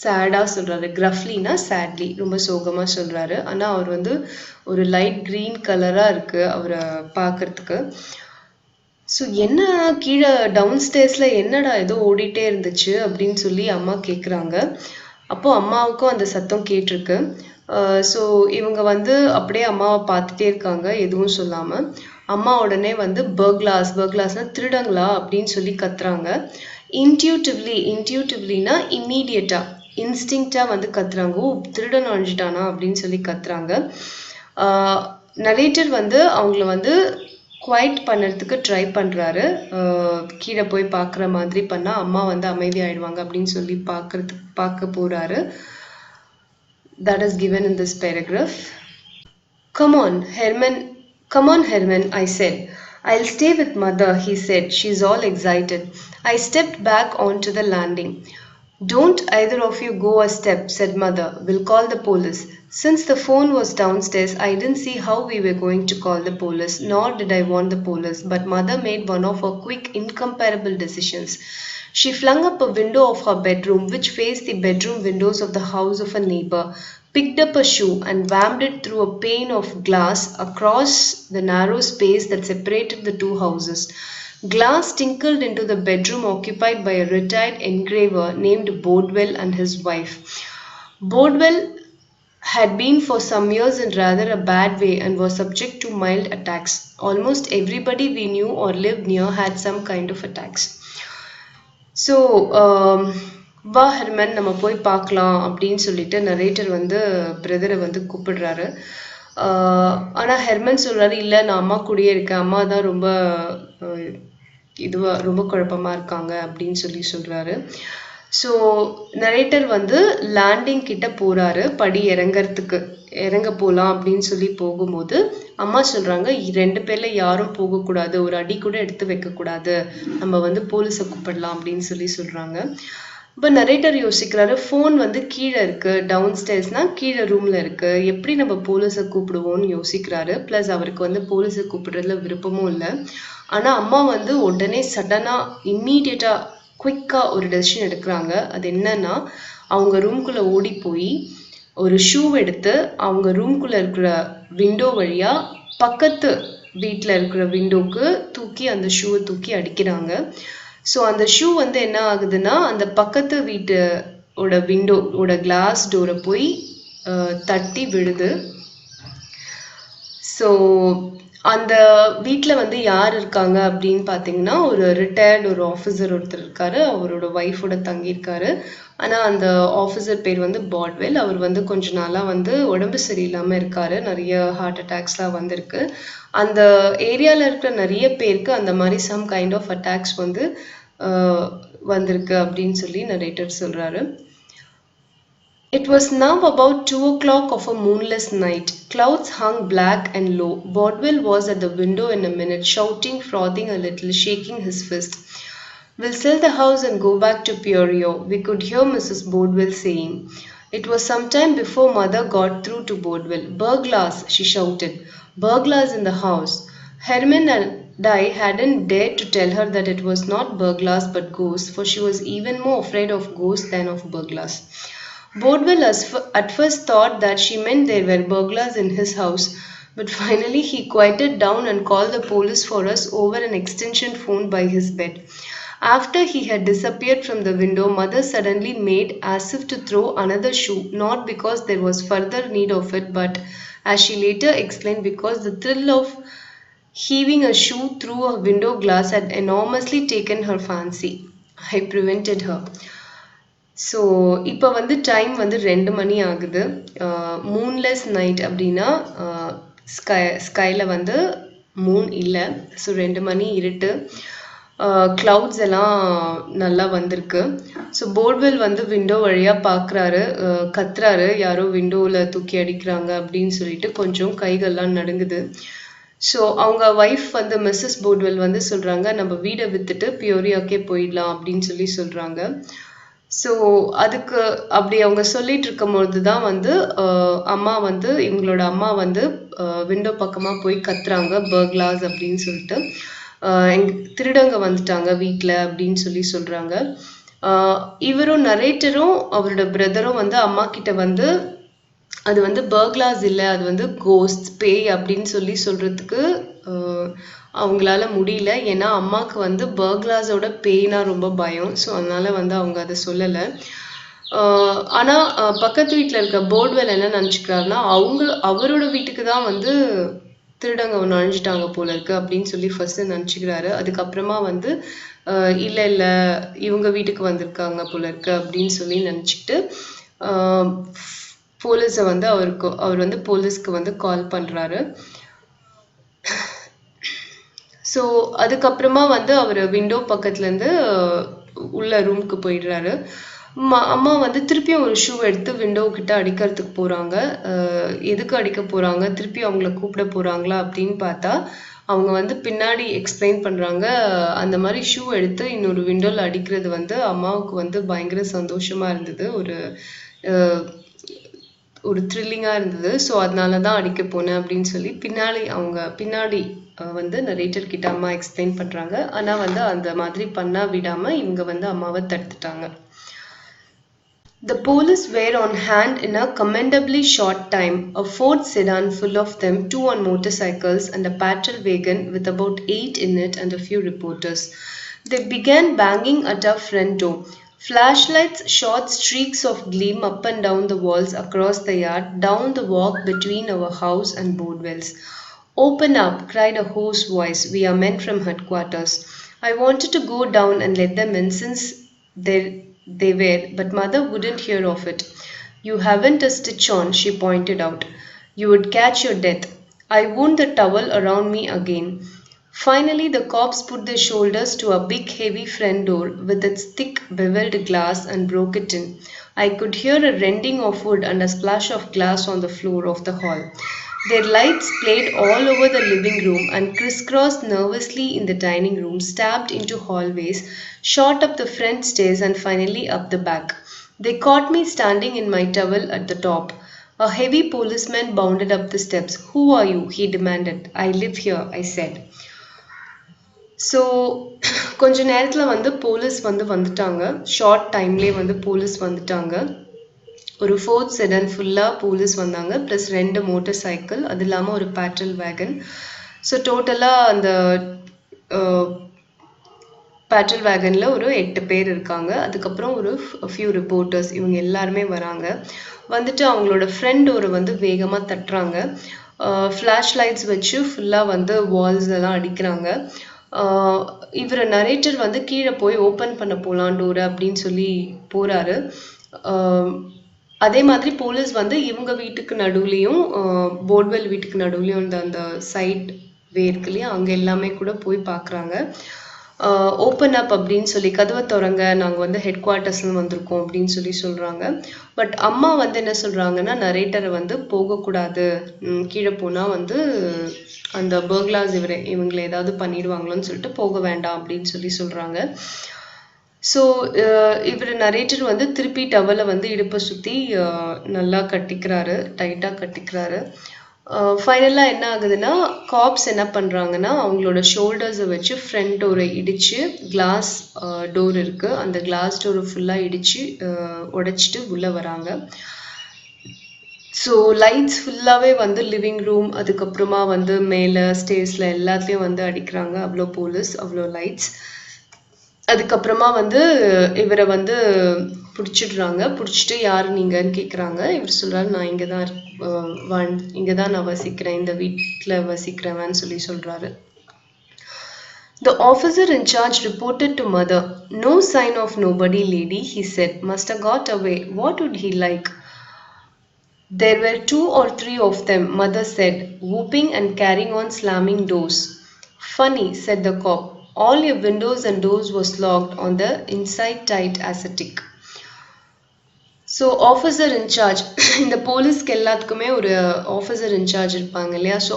Speaker 1: சேடாக சொல்கிறாரு. கிரஃப்லினா சேட்லி, ரொம்ப சோகமாக சொல்கிறாரு. ஆனால் அவர் வந்து ஒரு லைட் க்ரீன் கலராக இருக்குது அவரை பார்க்குறதுக்கு. ஸோ என்ன கீழே டவுன் ஸ்டேர்ஸில் என்னடா ஏதோ ஓடிட்டே இருந்துச்சு அப்படின்னு சொல்லி அம்மா கேட்குறாங்க. அப்போது அம்மாவுக்கும் அந்த சத்தம் கேட்டிருக்கு. ஸோ இவங்க வந்து அப்படியே அம்மாவை பார்த்துட்டே இருக்காங்க, எதுவும் சொல்லாமல். அம்மா உடனே வந்து பர்க்லாஸ்னால் திருடங்களா அப்படின்னு சொல்லி கத்துறாங்க. இன்ட்யூட்டிவ்லினா இம்மீடியட்டாக, இன்ஸ்டிங்க்டாக வந்து கத்துறாங்க. "ஓ, திருடன் நுழைஞ்சிட்டானா" அப்படின்னு சொல்லி கத்துறாங்க. நரேட்டர் வந்து அவங்கள வந்து குவைட் பண்ணுறதுக்கு ட்ரை பண்ணுறாரு. கீழே போய் பார்க்குற மாதிரி பண்ணால் அம்மா வந்து அமைதியாகிடுவாங்க அப்படின்னு சொல்லி பார்க்க போகிறாரு. That is given in this paragraph. Come on, Herman, I said. "I'll stay with Mother," he said. "She's all excited." I stepped back onto the landing. "Don't either of you go a step," said Mother. "We'll call the police." Since the phone was downstairs, I didn't see how we were going to call the police, nor did I want the police, but Mother made one of her quick, incomparable decisions. She flung up a window of her bedroom, which faced the bedroom windows of the house of a neighbor, picked up a shoe and whammed it through a pane of glass across the narrow space that separated the two houses. Glass tinkled into the bedroom occupied by a retired engraver named Bodwell and his wife. Bodwell had been for some years in rather a bad way and was subject to mild attacks. Almost everybody we knew or lived near had some kind of attacks. So வா Herman, நம்ம போய் பார்க்கலாம் அப்படின்னு சொல்லிட்டு narrator வந்து பிரதரை வந்து கூப்பிடுறாரு. ஆனால் ஹெர்மன் சொல்கிறாரு, "இல்லை, நான் அம்மா கூடயே இருக்கேன், அம்மா தான் ரொம்ப ரொம்ப குழப்பமாக இருக்காங்க" அப்படின்னு சொல்கிறாரு. ஸோ நரேட்டர் வந்து லேண்டிங் கிட்ட போகிறாரு, படி இறங்க போகலாம் அப்படின்னு சொல்லி போகும்போது அம்மா சொல்கிறாங்க, "2 பேரில் யாரும் போகக்கூடாது, ஒரு அடி கூட எடுத்து வைக்கக்கூடாது, நம்ம வந்து போலீஸை கூப்பிடலாம்" அப்படின்னு சொல்கிறாங்க. இப்போ நரேட்டர் யோசிக்கிறாரு, ஃபோன் வந்து கீழே இருக்குது, டவுன் ஸ்டேர்ஸ்னால் கீழே ரூமில் இருக்குது, எப்படி நம்ம போலீஸை கூப்பிடுவோம்னு யோசிக்கிறாரு. ப்ளஸ் அவருக்கு வந்து போலீஸை கூப்பிடுறதுல விருப்பமும் இல்லை. ஆனால் அம்மா வந்து உடனே சடனாக இம்மீடியட்டாக குயிக்காக ஒரு டெசிஷன் எடுக்கிறாங்க. அது என்னன்னா, அவங்க ரூம்குள்ளே ஓடி போய் ஒரு ஷூ எடுத்து அவங்க ரூம்குள்ளே இருக்கிற விண்டோ வழியாக பக்கத்து வீட்டில் இருக்கிற விண்டோக்கு அந்த ஷூவை தூக்கி அடிக்கிறாங்க. ஸோ அந்த ஷூ வந்து என்ன ஆகுதுன்னா, அந்த பக்கத்து வீட்டோட விண்டோட கிளாஸ் டோரை போய் தட்டி விடுது. ஸோ அந்த வீட்டில் வந்து யார் இருக்காங்க அப்படின்னு பார்த்தீங்கன்னா, ஒரு ரிட்டையர்டு ஆஃபீஸர் ஒருத்தர் இருக்காரு, அவரோட ஒய்ஃபோட தங்கியிருக்காரு. ஆனால் அந்த ஆஃபீஸர் பேர் வந்து பாட்வெல். அவர் வந்து கொஞ்ச நாளாக வந்து உடம்பு சரியில்லாமல் இருக்காரு, நிறைய ஹார்ட் அட்டாக்ஸ்லாம் வந்திருக்கு. அந்த ஏரியாவில் இருக்கிற நிறைய பேருக்கு அந்த மாதிரி சம் கைண்ட் ஆஃப் அட்டாக்ஸ் வந்து வந்திருக்கு அப்படின்னு சொல்லி நரேட்டர் சொல்கிறாரு. It was now about 2 o'clock of a moonless night. Clouds hung black and low. Bodwell was at the window in a minute, shouting, frothing a little, shaking his fist. "We'll sell the house and go back to Peoria," we could hear Mrs. Bodwell saying. It was some time before Mother got through to Bodwell. "Burglars," she shouted. "Burglars in the house." Herman and I hadn't dared to tell her that it was not burglars but ghosts, for she was even more afraid of ghosts than of burglars. Bodwell at first thought that she meant there were burglars in his house, but finally he quieted down and called the police for us over an extension phone by his bed. After he had disappeared from the window, mother suddenly made as if to throw another shoe, not because there was further need of it, but as she later explained, because the thrill of heaving a shoe through a window glass had enormously taken her fancy. I prevented her. So இப்போ வந்து time வந்து 2 மணி ஆகுது. மூன்லெஸ் night அப்படின்னா ஸ்கையில் வந்து Moon இல்லை. So 2 மணி இருட்டு. Clouds எல்லாம் நல்லா வந்திருக்கு. ஸோ போர்ட்வெல் வந்து விண்டோ வழியாக பார்க்குறாரு, கத்துறாரு, யாரோ விண்டோவில் தூக்கி அடிக்கிறாங்க அப்படின்னு சொல்லிட்டு கொஞ்சம் கைகள்லாம் நடுங்குது. ஸோ அவங்க ஒய்ஃப் வந்து மிஸ்ஸஸ் போர்ட்வெல் வந்து சொல்கிறாங்க, நம்ம வீடை விற்றுட்டு பியோரியாக்கே போயிடலாம் அப்படின்னு சொல்லி சொல்கிறாங்க. ஸோ அதுக்கு அப்படி அவங்க சொல்லிட்டு இருக்கும்பொழுது தான் வந்து அம்மா வந்து இவங்களோட அம்மா வந்து விண்டோ பக்கமாக போய் கத்துறாங்க, பர்க்லாஸ் அப்படின்னு சொல்லிட்டு, திருடங்க வந்துட்டாங்க வீட்டில் அப்படின்னு சொல்லி சொல்கிறாங்க. இவரும் நரேட்டரும் அவரோட பிரதரும் வந்து அம்மா கிட்ட வந்து அது வந்து பர்க்லாஸ் இல்லை, அது வந்து கோஸ்ட் பேய் அப்படின்னு சொல்லி சொல்கிறதுக்கு அவங்களால முடியல. ஏன்னா அம்மாவுக்கு வந்து பர்க்லாஸோட பேய்னா ரொம்ப பயம். ஸோ அதனால வந்து அவங்க அதை சொல்லலை. ஆனால் பக்கத்து வீட்டில் இருக்க போர்ட்வெல் என்ன நினச்சிக்கிறாருன்னா, அவரோட வீட்டுக்கு தான் வந்து திருடங்க நுழைஞ்சிட்டாங்க போல இருக்கு அப்படின்னு சொல்லி ஃபர்ஸ்ட் நினச்சிக்கிறாரு. அதுக்கப்புறமா வந்து இல்லை இவங்க வீட்டுக்கு வந்திருக்காங்க போல இருக்கு அப்படின்னு சொல்லி நினச்சிக்கிட்டு போலீஸை வந்து அவர் வந்து போலீஸ்க்கு வந்து கால் பண்ணுறாரு. ஸோ அதுக்கப்புறமா வந்து அவர் விண்டோ பக்கத்துலேருந்து உள்ள ரூமுக்கு போயிடுறாரு. அம்மா வந்து திருப்பியும் ஒரு ஷூ எடுத்து விண்டோ கிட்ட அடிக்கிறதுக்கு போகிறாங்க. எதுக்கு அடிக்க போகிறாங்க, திருப்பி அவங்கள கூப்பிட போகிறாங்களா அப்படின்னு பார்த்தா அவங்க வந்து பின்னாடி எக்ஸ்பிளைன் பண்ணுறாங்க. அந்த மாதிரி ஷூ எடுத்து இன்னொரு விண்டோவில் அடிக்கிறது வந்து அம்மாவுக்கு வந்து பயங்கர சந்தோஷமாக இருந்தது, ஒரு த்ரில்லிங்காக இருந்தது. ஸோ அதனால தான் அடிக்க போனேன் அப்படின்னு சொல்லி பின்னாடி வந்து நரேட்டர் கிட்ட அம்மா எக்ஸ்பிளைன் பண்ணுறாங்க. ஆனால் வந்து அந்த மாதிரி பண்ணா விடாமல் இவங்க வந்து அம்மாவை தடுத்துட்டாங்க. The police were on hand in a commendably short time. A Ford sedan full of them, 2 on motorcycles, and a patrol wagon with about 8 in it and a few reporters. They began banging at our front door. Flashlights shot streaks of gleam up and down the walls across the yard, down the walk between our house and Boardwell's. "Open up," cried a hoarse voice. "We are men from headquarters." I wanted to go down and let them in since they were, but mother wouldn't hear of it. "You haven't a stitch on," she pointed out. "You would catch your death." I wound the towel around me again. Finally, the cops put their shoulders to a big heavy front door with its thick beveled glass and broke it in. I could hear a rending of wood and a splash of glass on the floor of the hall. Their lights played all over the living room and crisscrossed nervously in the dining room, stabbed into hallways, shot up the front stairs and finally up the back. They caught me standing in my towel at the top. A heavy policeman bounded up the steps. "Who are you?" he demanded. "I live here," I said. So கொஞ்ச நேரத்தில் வந்து police வந்துட்டாங்க. Short டைம்லேயே வந்து police வந்துட்டாங்க. ஒரு fort sedan ஃபுல்லாக police வந்தாங்க, ப்ளஸ் 2 மோட்டார் சைக்கிள், அது இல்லாமல் ஒரு பேட்ரோல் வேகன். ஸோ டோட்டலாக அந்த பேட்ரோல் வேகனில் ஒரு 8 பேர் இருக்காங்க. அதுக்கப்புறம் ஒரு ஃபியூ ரிப்போர்ட்டர்ஸ், இவங்க எல்லாருமே வராங்க. வந்துட்டு அவங்களோட ஃப்ரெண்ட் ஒரு வந்து வேகமாக தட்டுறாங்க. ஃப்ளாஷ் லைட்ஸ் வச்சு ஃபுல்லாக வந்து வால்ஸ் எல்லாம் அடிக்கிறாங்க. இவர் நரேட்டர் வந்து கீழே போய் ஓப்பன் பண்ண போகலாம் டோரை அப்படின்னு சொல்லி போகிறாரு. அதே மாதிரி போலீஸ் வந்து இவங்க வீட்டுக்கு நடுவுலையும் போர்ட்வெல் வீட்டுக்கு நடுவுலையும் அந்த சைட் வே இருக்கு இல்லையா, அங்கே எல்லாமே கூட போய் பார்க்குறாங்க. ஓப்பன் அப் அப்படின்னு சொல்லி, கதவை திறங்க, நாங்கள் வந்து ஹெட் குவார்ட்டர்ஸ்ன்னு வந்திருக்கோம் அப்படின்னு சொல்லி சொல்கிறாங்க. பட் அம்மா வந்து என்ன சொல்கிறாங்கன்னா, நரேட்டரை வந்து போகக்கூடாது, கீழே போனால் வந்து அந்த பர்க்லாஸ் இவங்களை ஏதாவது பண்ணிடுவாங்களோன்னு சொல்லிட்டு போக வேண்டாம் அப்படின்னு சொல்லி சொல்கிறாங்க. ஸோ இவர் நரேட்டர் வந்து திருப்பி டவலை வந்து இடுப்பை சுற்றி நல்லா கட்டிக்கிறாரு, டைட்டாக கட்டிக்கிறாரு. ஃபைனலாக என்ன ஆகுதுன்னா, காப்ஸ் என்ன பண்ணுறாங்கன்னா, அவங்களோட ஷோல்டர்ஸை வச்சு ஃப்ரண்ட் டோரை இடித்து, கிளாஸ் டோர் இருக்குது, அந்த கிளாஸ் டோரை ஃபுல்லாக இடித்து உடைச்சிட்டு உள்ளே வராங்க. ஸோ லைட்ஸ் ஃபுல்லாகவே வந்து லிவிங் ரூம், அதுக்கப்புறமா வந்து மேலே ஸ்டேர்ஸில் எல்லாத்தையும் வந்து அடிக்கிறாங்க. அவ்வளோ போலீஸ், அவ்வளோ லைட்ஸ். அதுக்கப்புறமா வந்து இவரை வந்து பிடிச்சிடுறாங்க. பிடிச்சிட்டு யார் நீங்கன்னு கேட்குறாங்க. இவர் சொல்றாரு, நான் இங்கே தான் இங்கே தான் நான் வசிக்கிறேன், இந்த வீட்டில் வசிக்கிறேன்னு சொல்றாரு. The officer in charge reported to mother. No sign of nobody, lady, he said. Must have got away. What would he like? There were 2 or 3 of them, mother said, whooping and carrying on slamming doors. Funny, said the cop. All your windows and doors was locked on the inside tight as a tick. So officer incharge, இந்த போலீஸ்க்கு எல்லாத்துக்குமே ஒரு officer incharge இருப்பாங்க இல்லையா? So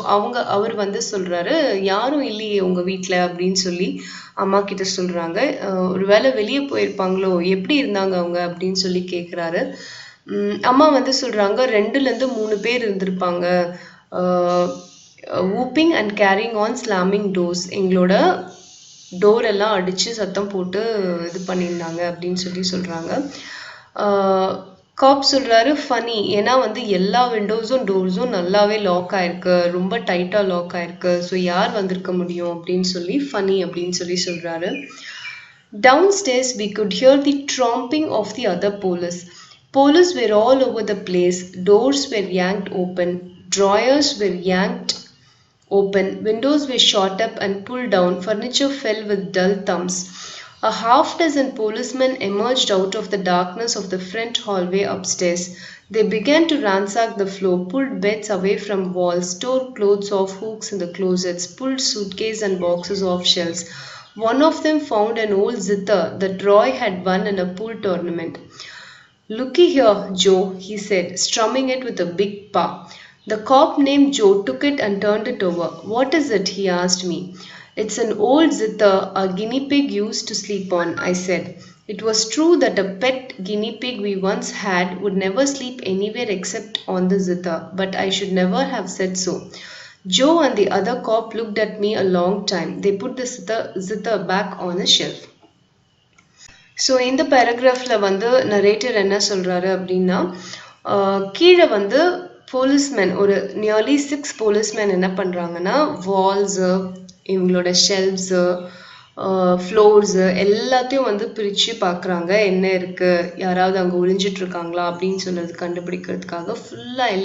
Speaker 1: அவர் வந்து சொல்கிறாரு, யாரும் இல்லையே உங்கள் வீட்டில் அப்படின்னு சொல்லி அம்மா கிட்ட சொல்கிறாங்க. ஒரு வேளை வெளியே போயிருப்பாங்களோ, எப்படி இருந்தாங்க அவங்க அப்படின்னு சொல்லி கேட்குறாரு. அம்மா வந்து சொல்கிறாங்க, 2லேருந்து 3 பேர் இருந்திருப்பாங்க. Whooping and carrying on slamming doors, எங்களோட டோர் எல்லாம் அடித்து சத்தம் போட்டு இது பண்ணியிருந்தாங்க அப்படின்னு சொல்கிறாங்க. காப் சொல்கிறாரு, ஃபனி, ஏன்னா வந்து எல்லா விண்டோஸும் டோர்ஸும் நல்லாவே லாக் ஆயிருக்கு, ரொம்ப டைட்டாக லாக் ஆயிருக்கு. ஸோ யார் வந்திருக்க முடியும் அப்படின்னு சொல்லி ஃபனி அப்படின்னு சொல்கிறாரு. Downstairs we could hear the tromping of the other police. Police were all over the place. Doors were yanked open. Drawers were yanked open. Windows were shot up and pulled down. Furniture fell with dull thumps. A half-dozen policemen emerged out of the darkness of the front hallway upstairs. They began to ransack the floor, pulled beds away from walls, tore clothes off hooks in the closets, pulled suitcases and boxes off shelves. One of them found an old zither that Roy had won in a pool tournament. Looky here, Joe, he said, strumming it with a big paw. The cop named Joe took it and turned it over. What is it? He asked me. It's an old zither a guinea pig used to sleep on, I said. It was true that a pet guinea pig we once had would never sleep anywhere except on the zither, but I should never have said so. Joe and the other cop looked at me a long time. They put the zither back on a shelf. So இந்த பேராகிராஃபில் வந்து narrator என்ன சொல்கிறாரு அப்படின்னா, கீழே வந்து policeman ஒரு nearly 6 policeman என்ன பண்ணுறாங்கன்னா, வால்ஸு, இவங்களோட ஷெல்ஃப்ஸு, ஃப்ளோர்ஸு எல்லாத்தையும் வந்து பிரித்து பார்க்குறாங்க. என்ன இருக்குது, யாராவது அங்கே ஒளிஞ்சிட்ருக்காங்களா அப்படின்னு சொல்கிறது கண்டுபிடிக்கிறதுக்காக ஃபுல்லாக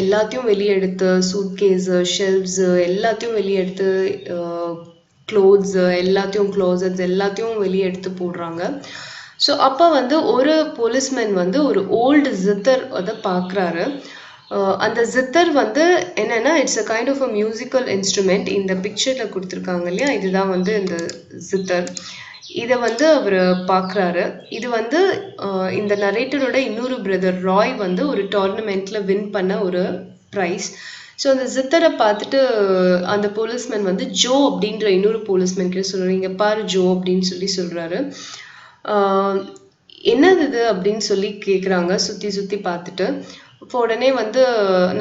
Speaker 1: எல்லாத்தையும் வெளியே எடுத்து, சூட்கேஸு, ஷெல்ஃப்ஸு எல்லாத்தையும் வெளியே எடுத்து, க்ளோத்ஸு எல்லாத்தையும், க்ளோசட்ஸ் எல்லாத்தையும் வெளியே எடுத்து போடுறாங்க. ஸோ அப்போ வந்து ஒரு போலீஸ்மேன் வந்து ஒரு ஓல்டு ஜித்தர் அதை பார்க்குறாரு. அந்த ஜித்தர் வந்து என்னென்னா, it's a kind of a musical instrument. இந்த பிக்சரில் கொடுத்துருக்காங்க இல்லையா, இதுதான் வந்து இந்த ஜித்தர். இதை வந்து அவர் பார்க்குறாரு. இது வந்து இந்த நரேட்டரோட இன்னொரு பிரதர் ராய் வந்து ஒரு டோர்னமெண்ட்டில் வின் பண்ண ஒரு ப்ரைஸ். ஸோ அந்த ஜித்தரை பார்த்துட்டு அந்த போலீஸ்மேன் வந்து ஜோ அப்படின்ற இன்னொரு போலீஸ்மேன் கிட்ட சொல்கிறாரு, இங்கே பாரு ஜோ அப்படின்னு சொல்கிறாரு. என்னது இது அப்படின்னு சொல்லி கேட்குறாங்க சுற்றி பார்த்துட்டு. இப்போ உடனே வந்து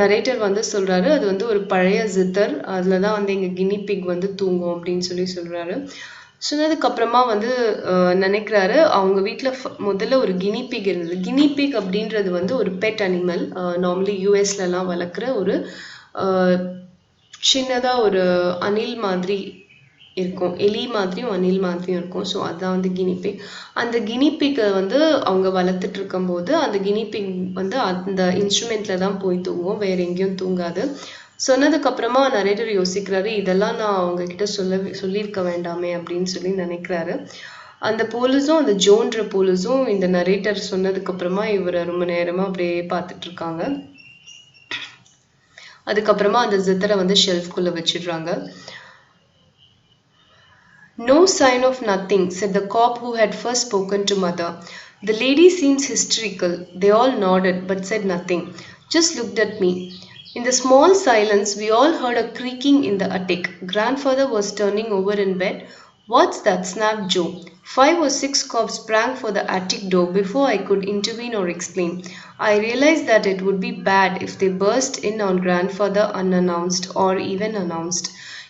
Speaker 1: நரேட்டர் வந்து சொல்கிறாரு, அது வந்து ஒரு பழைய ஜித்தர், அதில் தான் வந்து எங்கள் கினி பிக் வந்து தூங்கும் அப்படின்னு சொல்கிறாரு. சொன்னதுக்கப்புறமா வந்து நினைக்கிறாரு, அவங்க வீட்டில் முதல்ல ஒரு கினி பிக் இருந்தது. கினி பிக் அப்படின்றது வந்து ஒரு பெட் அனிமல். நார்மலி யூஎஸ்லலாம் வளர்க்குற ஒரு சின்னதாக ஒரு அணில் மாதிரி இருக்கும், எலி மாதிரியும் அணில் மாதிரியும் இருக்கும். ஸோ அதுதான் வந்து கினிபிக். அந்த கினிபிக்கை வந்து அவங்க வளர்த்துட்டு இருக்கும்போது அந்த கினிபிக் வந்து அந்த இன்ஸ்ட்ருமெண்ட்டில் தான் போய் தூங்கும், வேற எங்கேயும் தூங்காது. சொன்னதுக்கப்புறமா நரேட்டர் யோசிக்கிறாரு, இதெல்லாம் நான் அவங்கக்கிட்ட சொல்லியிருக்க வேண்டாமே அப்படின்னு சொல்லி நினைக்கிறாரு. அந்த போலீஸும் அந்த ஜோன்ற போலீஸும் இந்த நரேட்டர் சொன்னதுக்கப்புறமா இவரை ரொம்ப நேரமாக அப்படியே பார்த்துட்டு இருக்காங்க. அதுக்கப்புறமா அந்த ஜித்தரை வந்து ஷெல்ஃப்குள்ளே வச்சிடுறாங்க. No sign of nothing, said the cop who had first spoken to mother. The lady seems hysterical. They all nodded but said nothing, just looked at me. In the small silence, we all heard a creaking in the attic. Grandfather was turning over in bed. What's that? Snapped Joe. 5 or 6 cops sprang for the attic door before I could intervene or explain. I realized that it would be bad if they burst in on Grandfather unannounced or even announced.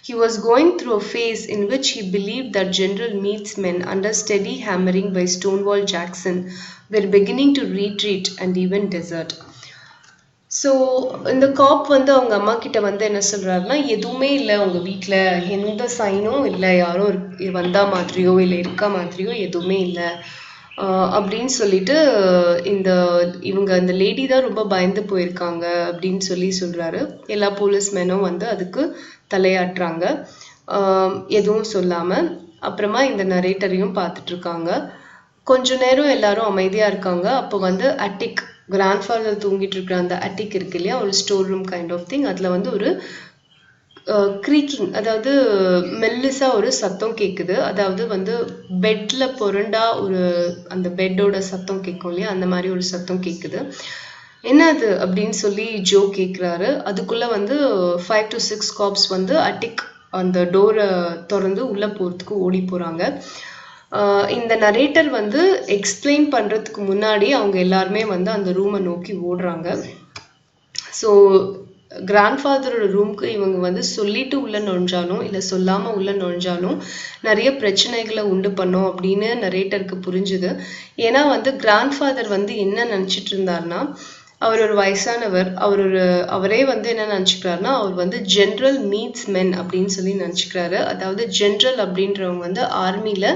Speaker 1: He was going through a phase in which he believed that General Meade's men, under steady hammering by Stonewall Jackson, were beginning to retreat and even desert. So இந்த காப் வந்து அவங்க அம்மா கிட்ட வந்து என்ன சொல்றாருன்னா, எதுவுமே இல்லை உங்க வீட்டில், எந்த சைனும் இல்லை, யாரும் வந்தா மாதிரியோ இல்லை இருக்கா மாதிரியோ எதுவுமே இல்லை அப்படின்னு சொல்லிட்டு இந்த இந்த லேடி தான் ரொம்ப பயந்து போயிருக்காங்க அப்படின்னு சொல்றாரு. எல்லா போலீஸ்மேனும் வந்து அதுக்கு தலையாட்டுறாங்க, எதுவும் சொல்லாம. அப்புறமா இந்த நரேட்டரையும் பார்த்துட்டு இருக்காங்க. கொஞ்ச நேரம் எல்லாரும் அமைதியா இருக்காங்க. அப்போ வந்து அட்டிக், கிராண்ட்ஃபாதர் தூங்கிட்டு இருக்கிற அந்த அட்டிக் இருக்கு இல்லையா, ஒரு store room kind of thing, அதுல வந்து ஒரு க்ரீக்கிங், அதாவது மெல்லிசா ஒரு சத்தம் கேட்குது. அதாவது வந்து பெட்ல புரண்டா ஒரு அந்த பெட்டோட சத்தம் கேட்கும் இல்லையா, அந்த மாதிரி ஒரு சத்தம் கேட்குது. என்னது அப்படின்னு சொல்லி ஜோ கேட்குறாரு. அதுக்குள்ள வந்து 5 to 6 காப்ஸ் வந்து அட்டிக் அந்த டோரை திறந்து உள்ள போறதுக்கு ஓடி போறாங்க. இந்த நரேட்டர் வந்து எக்ஸ்பிளைன் பண்றதுக்கு முன்னாடி அவங்க எல்லாருமே வந்து அந்த ரூமை நோக்கி ஓடுறாங்க. ஸோ கிராண்ட்ஃபாதரோட ரூம்க்கு இவங்க வந்து சொல்லிட்டு உள்ள நுழைஞ்சாலும் இல்லை சொல்லாம உள்ள நுழைஞ்சாலும் நிறைய பிரச்சனைகளை உண்டு பண்ணோம் அப்படின்னு நரேட்டருக்கு புரிஞ்சுது. ஏன்னா வந்து கிராண்ட்ஃபாதர் வந்து என்ன நினைச்சிட்டு இருந்தாருன்னா, அவர் ஒரு வயசானவர், அவரே வந்து என்ன நினச்சிக்கிறாருன்னா, அவர் வந்து ஜென்ரல் மீட்ஸ் மென் அப்படின்னு சொல்லி நினச்சிக்கிறாரு. அதாவது ஜென்ரல் அப்படின்றவங்க வந்து ஆர்மியில்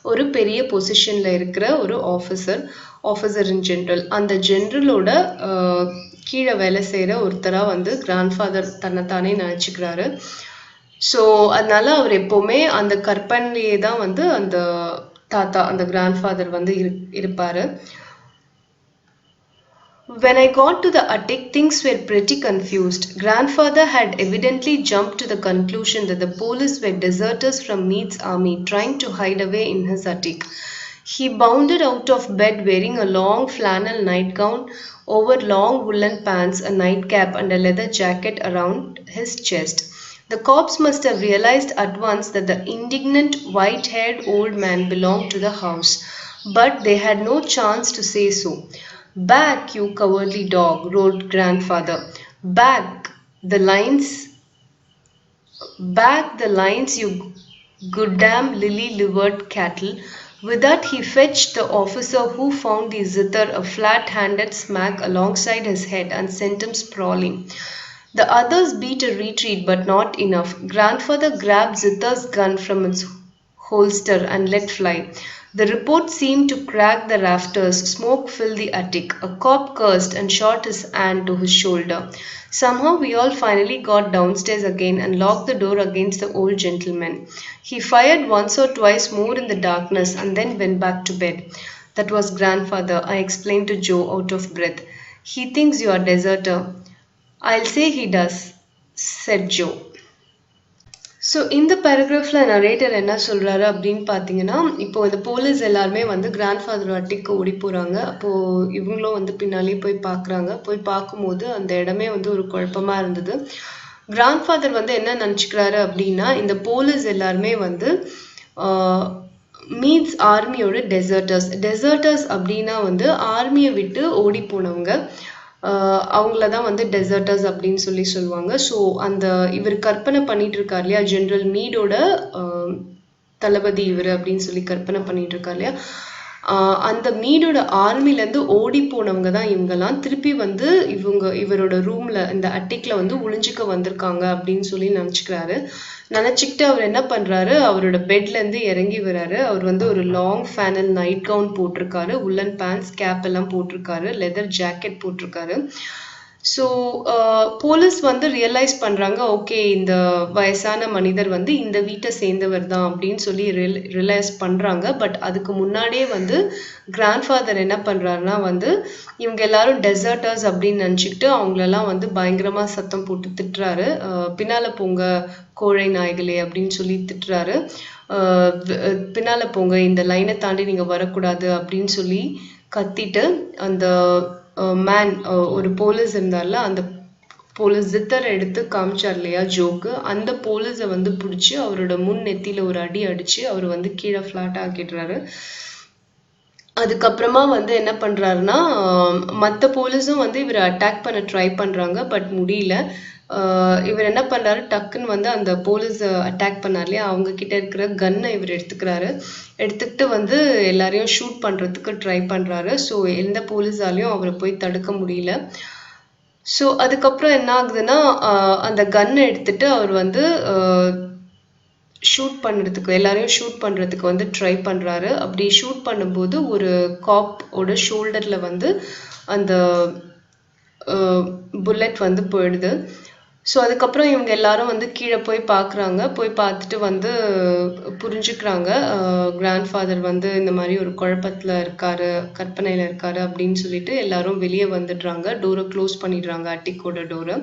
Speaker 1: ஒரு பெரிய பொசிஷனில் இருக்கிற ஒரு ஆஃபீஸர் இன் ஜென்ரல். அந்த ஜென்ரலோட கீழே வேலை செய்கிற ஒருத்தராக வந்து கிராண்ட்ஃபாதர் தன்னைத்தானே நினச்சிக்கிறாரு. ஸோ அதனால அவர் எப்போவுமே அந்த கற்பனையே தான் வந்து அந்த தாத்தா, அந்த கிராண்ட்ஃபாதர் வந்து இருப்பார். When I got to the attic, things were pretty confused. Grandfather had evidently jumped to the conclusion that the police were deserters from Meade's army trying to hide away in his attic. He bounded out of bed wearing a long flannel nightgown over long woolen pants, a nightcap, and a leather jacket around his chest. The cops must have realized at once that the indignant, white-haired old man belonged to the house, but they had no chance to say so. "Back, you cowardly dog," roared grandfather. Back the lines, you goddamn lily-livered cattle." With that, he fetched the officer who found the zither a flat-handed smack alongside his head and sent him sprawling. The others beat a retreat, but not enough. Grandfather grabbed Zither's gun from its holster and let fly. The report seemed to crack the rafters. Smoke filled the attic. A cop cursed and shot his hand to his shoulder. Somehow we all finally got downstairs again and locked the door against the old gentleman. He fired once or twice more in the darkness and then went back to bed. "That was grandfather," I explained to Joe, out of breath. "He thinks you are deserter." "I'll say he does," said Joe. So இந்த பேராகிராஃபில் narrator என்ன சொல்கிறாரு அப்படின்னு பார்த்தீங்கன்னா, இப்போ இந்த police எல்லாருமே வந்து grandfather அட்டிக்கு ஓடி போகிறாங்க. அப்போது இவங்களும் வந்து பின்னாலே போய் பார்க்குறாங்க. போய் பார்க்கும்போது அந்த இடமே வந்து ஒரு குழப்பமாக இருந்தது. கிராண்ட்ஃபாதர் வந்து என்ன நினச்சிக்கிறாரு அப்படின்னா, இந்த போலீஸ் எல்லாருமே வந்து மீட்ஸ் ஆர்மியோட டெசர்டர்ஸ் அப்படின்னா வந்து ஆர்மியை விட்டு ஓடி போனவங்க, அவங்கள தான் வந்து டெசர்டர்ஸ் அப்படின்னு சொல்லுவாங்க. ஸோ அந்த இவர் கற்பனை பண்ணிட்டு இருக்கார் இல்லையா, ஜென்ரல் மீடோட தளபதி இவர் அப்படின்னு சொல்லி கற்பனை பண்ணிட்டு இருக்கார் இல்லையா, அந்த மீடோட ஆர்மிலேருந்து ஓடி போனவங்க தான் இவங்கெல்லாம். திருப்பி வந்து இவரோட ரூம்ல இந்த அட்டிக்ல வந்து ஒளிஞ்சிக்க வந்திருக்காங்க அப்படின்னு சொல்லி நினச்சிக்கிட்டு அவர் என்ன பண்ணுறாரு, அவரோட பெட்லேருந்து இறங்கி வராரு. அவர் வந்து ஒரு லாங் ஃபேனல் நைட் கவுன் போட்டிருக்காரு, உல்லன் பேண்ட்ஸ், கேப் எல்லாம் போட்டிருக்காரு, லெதர் ஜாக்கெட் போட்டிருக்காரு. ஸோ போலீஸ் வந்து ரியலைஸ் பண்ணுறாங்க, ஓகே இந்த வயசான மனிதர் வந்து இந்த வீட்டை சேர்ந்தவர் தான் அப்படின்னு சொல்லி ரியலைஸ் பண்ணுறாங்க. பட் அதுக்கு முன்னாடியே வந்து கிராண்ட்ஃபாதர் என்ன பண்ணுறாருனா வந்து இவங்க எல்லாரும் டெசர்டர்ஸ் அப்படின்னு நினச்சிக்கிட்டு அவங்களெல்லாம் வந்து பயங்கரமாக சத்தம் போட்டு திட்டுறாரு. பின்னால் போங்க கோழை நாய்களே அப்படின்னு சொல்லி திட்டுறாரு. பின்னால் போங்க, இந்த லைனை தாண்டி நீங்கள் வரக்கூடாது அப்படின்னு சொல்லி கத்திட்டு அந்த மேன், ஒரு போலீஸ் இருந்தார்ல, அந்த போலீஸ் ஜித்தரை எடுத்து காமிச்சார் இல்லையா ஜோக்கு, அந்த போலீஸை வந்து பிடிச்சி அவரோட முன் நெத்தியில் ஒரு அடி அடித்து அவர் வந்து கீழே ஃப்ளாட் ஆக்கிடுறாரு. அதுக்கப்புறமா வந்து என்ன பண்ணுறாருன்னா, மற்ற போலீஸும் வந்து இவரை அட்டாக் பண்ண ட்ரை பண்ணுறாங்க, பட் முடியல. இவர் என்ன பண்ணுறாரு, டக்குன்னு வந்து அந்த போலீஸ் அட்டாக் பண்ணார் இல்லையா, அவங்க கிட்ட இருக்கிற கன்னை இவர் எடுத்துக்கிட்டு வந்து எல்லாரையும் ஷூட் பண்ணுறதுக்கு ட்ரை பண்ணுறாரு. ஸோ எந்த போலீஸாலையும் அவரை போய் தடுக்க முடியல. ஸோ அதுக்கப்புறம் என்ன ஆகுதுன்னா அந்த கன்னை எடுத்துட்டு அவர் வந்து ஷூட் பண்ணுறதுக்கு எல்லாரையும் ஷூட் பண்ணுறதுக்கு வந்து ட்ரை பண்ணுறாரு. அப்படி ஷூட் பண்ணும்போது ஒரு காப்போட ஷோல்டரில் வந்து அந்த புல்லட் வந்து போயிடுது. ஸோ அதுக்கப்புறம் இவங்க எல்லாரும் வந்து கீழே போய் பார்க்குறாங்க. போய் பார்த்துட்டு வந்து புரிஞ்சுக்கிறாங்க கிராண்ட் ஃபாதர் வந்து இந்த மாதிரி ஒரு குழப்பத்தில் இருக்காரு, கற்பனையில் இருக்காரு அப்படின்னு சொல்லிட்டு எல்லாரும் வெளியே வந்துடுறாங்க. டோரை க்ளோஸ் பண்ணிடுறாங்க, அட்டிக்கோட டோரை.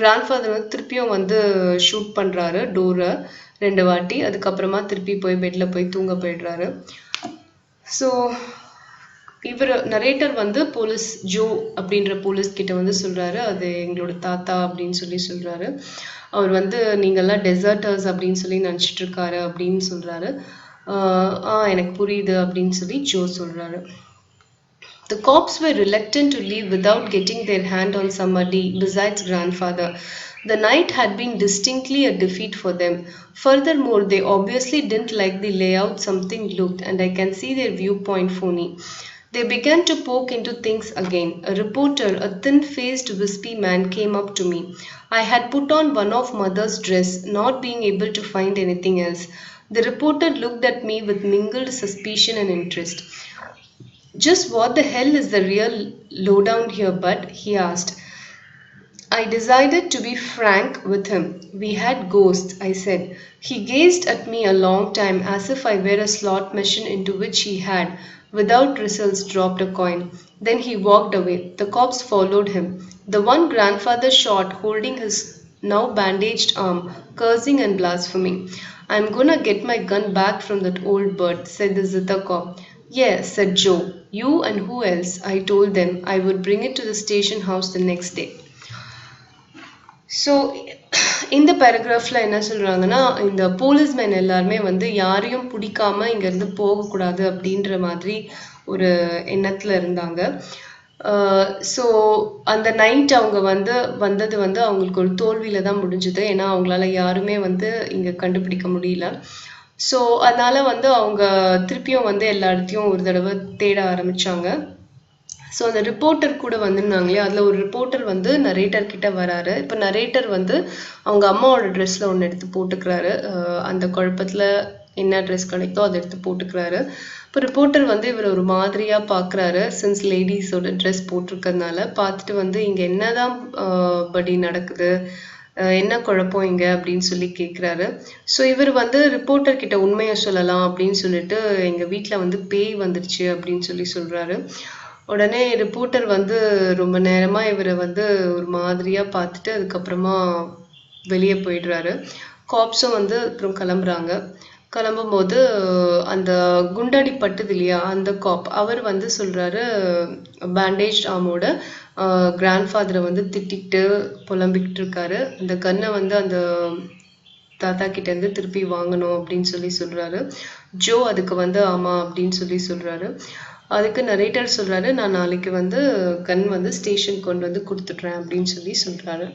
Speaker 1: கிராண்ட் ஃபாதர் வந்து திருப்பியும் வந்து ஷூட் பண்ணுறாரு டோரை 2 வாட்டி. அதுக்கப்புறமா திருப்பி போய் பெட்டில் போய் தூங்க போயிடுறாரு. ஸோ இவர் நரேட்டர் வந்து போலீஸ் ஜோ அப்படின்ற போலீஸ் கிட்ட வந்து சொல்றாரு, அது எங்களோட தாத்தா அப்படின்னு சொல்றாரு. அவர் வந்து நீங்கள்லாம் டெசர்ட்டர்ஸ் அப்படின்னு சொல்லி நினச்சிட்டு இருக்காரு அப்படின்னு சொல்றாரு. எனக்கு புரியுது அப்படின்னு சொல்லி ஜோ சொல்றாரு. The cops were reluctant to leave without getting their hand on somebody besides grandfather. The night had been distinctly a defeat for them. Furthermore, they obviously didn't like the layout something looked, and I can see their viewpoint phony. They began to poke into things again. A reporter, a thin-faced, wispy man, came up to me. I had put on one of Mother's dress, not being able to find anything else. The reporter looked at me with mingled suspicion and interest. Just what the hell is the real lowdown here, bud? He asked. I decided to be frank with him. We had ghosts, I said. He gazed at me a long time as if I were a slot machine into which he had, without results, dropped a coin. Then he walked away. The cops followed him. The one grandfather shot, holding his now bandaged arm, cursing and blaspheming. I'm gonna get my gun back from that old bird, said the Zither cop. Yeah, said Joe. You and who else? I told them I would bring it to the station house the next day. So இந்த பேராகிராஃபில் என்ன சொல்கிறாங்கன்னா, இந்த policeman எல்லாருமே வந்து யாரையும் பிடிக்காம இங்கேருந்து போகக்கூடாது அப்படின்ற மாதிரி ஒரு எண்ணத்தில் இருந்தாங்க. ஸோ அந்த நைட் அவங்க வந்தது வந்து அவங்களுக்கு ஒரு தோல்வியில் தான் முடிஞ்சுது. ஏன்னா அவங்களால யாருமே வந்து இங்கே கண்டுபிடிக்க முடியல. ஸோ அதனால் வந்து அவங்க திருப்பியும் வந்து எல்லா இடத்தையும் ஒரு தடவை தேட ஆரம்பித்தாங்க. ஸோ அந்த ரிப்போர்ட்டர் கூட வந்திருந்தாங்களே, அதில் ஒரு ரிப்போர்ட்டர் வந்து நரேட்டர் கிட்ட வராரு. இப்போ நரேட்டர் வந்து அவங்க அம்மாவோட ட்ரெஸ்ஸில் ஒன்று எடுத்து போட்டுக்கிறாரு. அந்த குழப்பத்தில் என்ன ட்ரெஸ் கிடைத்தோ அதை எடுத்து போட்டுக்கிறாரு. இப்போ ரிப்போர்ட்டர் வந்து இவர் ஒரு மாதிரியாக பார்க்குறாரு, சின்ஸ் லேடிஸோட ட்ரெஸ் போட்டிருக்கிறதுனால. பார்த்துட்டு வந்து இங்கே என்னதான் படி நடக்குது, என்ன குழப்பம் இங்கே அப்படின்னு சொல்லி கேட்குறாரு. ஸோ இவர் வந்து ரிப்போர்ட்டர் கிட்ட உண்மையை சொல்லலாம் அப்படின்னு சொல்லிட்டு எங்கள் வீட்டில் வந்து பேய் வந்துடுச்சு அப்படின்னு சொல்கிறாரு. உடனே ரிப்போர்ட்டர் வந்து ரொம்ப நேரமாக இவரை வந்து ஒரு மாதிரியாக பார்த்துட்டு அதுக்கப்புறமா வெளியே போயிடுறாரு. காப்ஸும் வந்து அப்புறம் கிளம்பும்போது அந்த குண்டடி பட்டுது இல்லையா, அந்த காப் அவர் வந்து சொல்கிறாரு, பேண்டேஜ் ஆமோட கிராண்ட்ஃபாதரை வந்து திட்டிக்கிட்டு புலம்பிக்கிட்டு இருக்காரு. அந்த கன்னை வந்து அந்த தாத்தா கிட்டேருந்து திருப்பி வாங்கணும் அப்படின்னு சொல்கிறாரு. ஜோ அதுக்கு வந்து ஆமாம் அப்படின்னு சொல்கிறாரு. அதுக்கு நரேட்டர் சொல்கிறாரு, நான் நாளைக்கு வந்து கன் வந்து ஸ்டேஷன் கொண்டு வந்து கொடுத்துட்றேன் அப்படின்னு சொல்கிறாரு.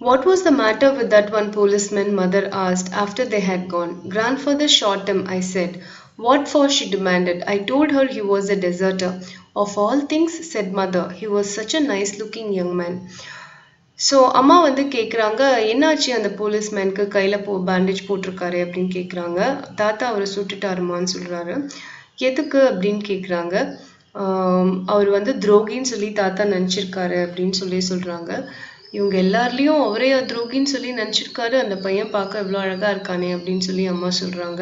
Speaker 1: What was the matter with that one policeman? Mother asked after they had gone. Grandfather shot him, I said. What for? She demanded. I told her he was a deserter. Of all things, said Mother. He was such a nice looking young man. So அம்மா வந்து கேட்குறாங்க, என்னாச்சு அந்த போலீஸ்மேனுக்கு கையில் bandage போட்டிருக்காரு அப்படின்னு கேட்குறாங்க. தாத்தா அவரை சுட்டுட்டாருமான்னு சொல்கிறாரு. எதுக்கு அப்படின்னு கேட்குறாங்க. அவர் வந்து துரோகின்னு சொல்லி தாத்தா நினச்சிருக்காரு அப்படின்னு சொல்கிறாங்க. இவங்க எல்லார்லேயும் அவரே துரோகின்னு சொல்லி நினச்சிருக்காரு, அந்த பையன் பார்க்க எவ்வளோ அழகாக இருக்கானே அப்படின்னு அம்மா சொல்கிறாங்க.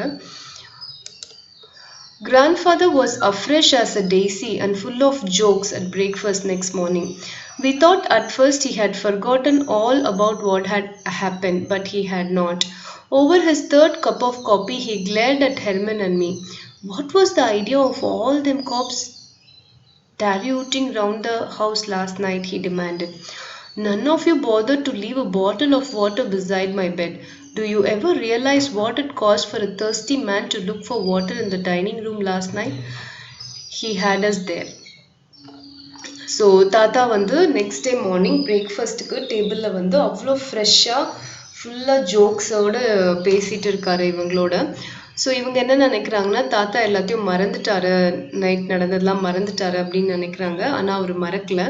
Speaker 1: Grandfather was afresh as a daisy and full of jokes at breakfast next morning. We thought at first he had forgotten all about what had happened, but he had not. Over his third cup of coffee, he glared at Herman and me. What was the idea of all them cops dallyooting round the house last night? He demanded. None of you bothered to leave a bottle of water beside my bed. Do you ever realize what it cost for a thirsty man to look for water in the dining room last night? He had us there. So தாத்தா வந்து next day morning பிரேக்ஃபாஸ்ட்டுக்கு டேபிளில் வந்து அவ்வளோ ஃப்ரெஷ்ஷாக ஃபுல்லாக ஜோக்ஸோடு பேசிகிட்டு இருக்காரு இவங்களோட. ஸோ இவங்க என்ன நினைக்கிறாங்கன்னா, தாத்தா எல்லாத்தையும் மறந்துட்டாரு, நைட் நடந்ததெல்லாம் மறந்துட்டாரு அப்படின்னு நினைக்கிறாங்க. ஆனால் அவர் மறக்கலை.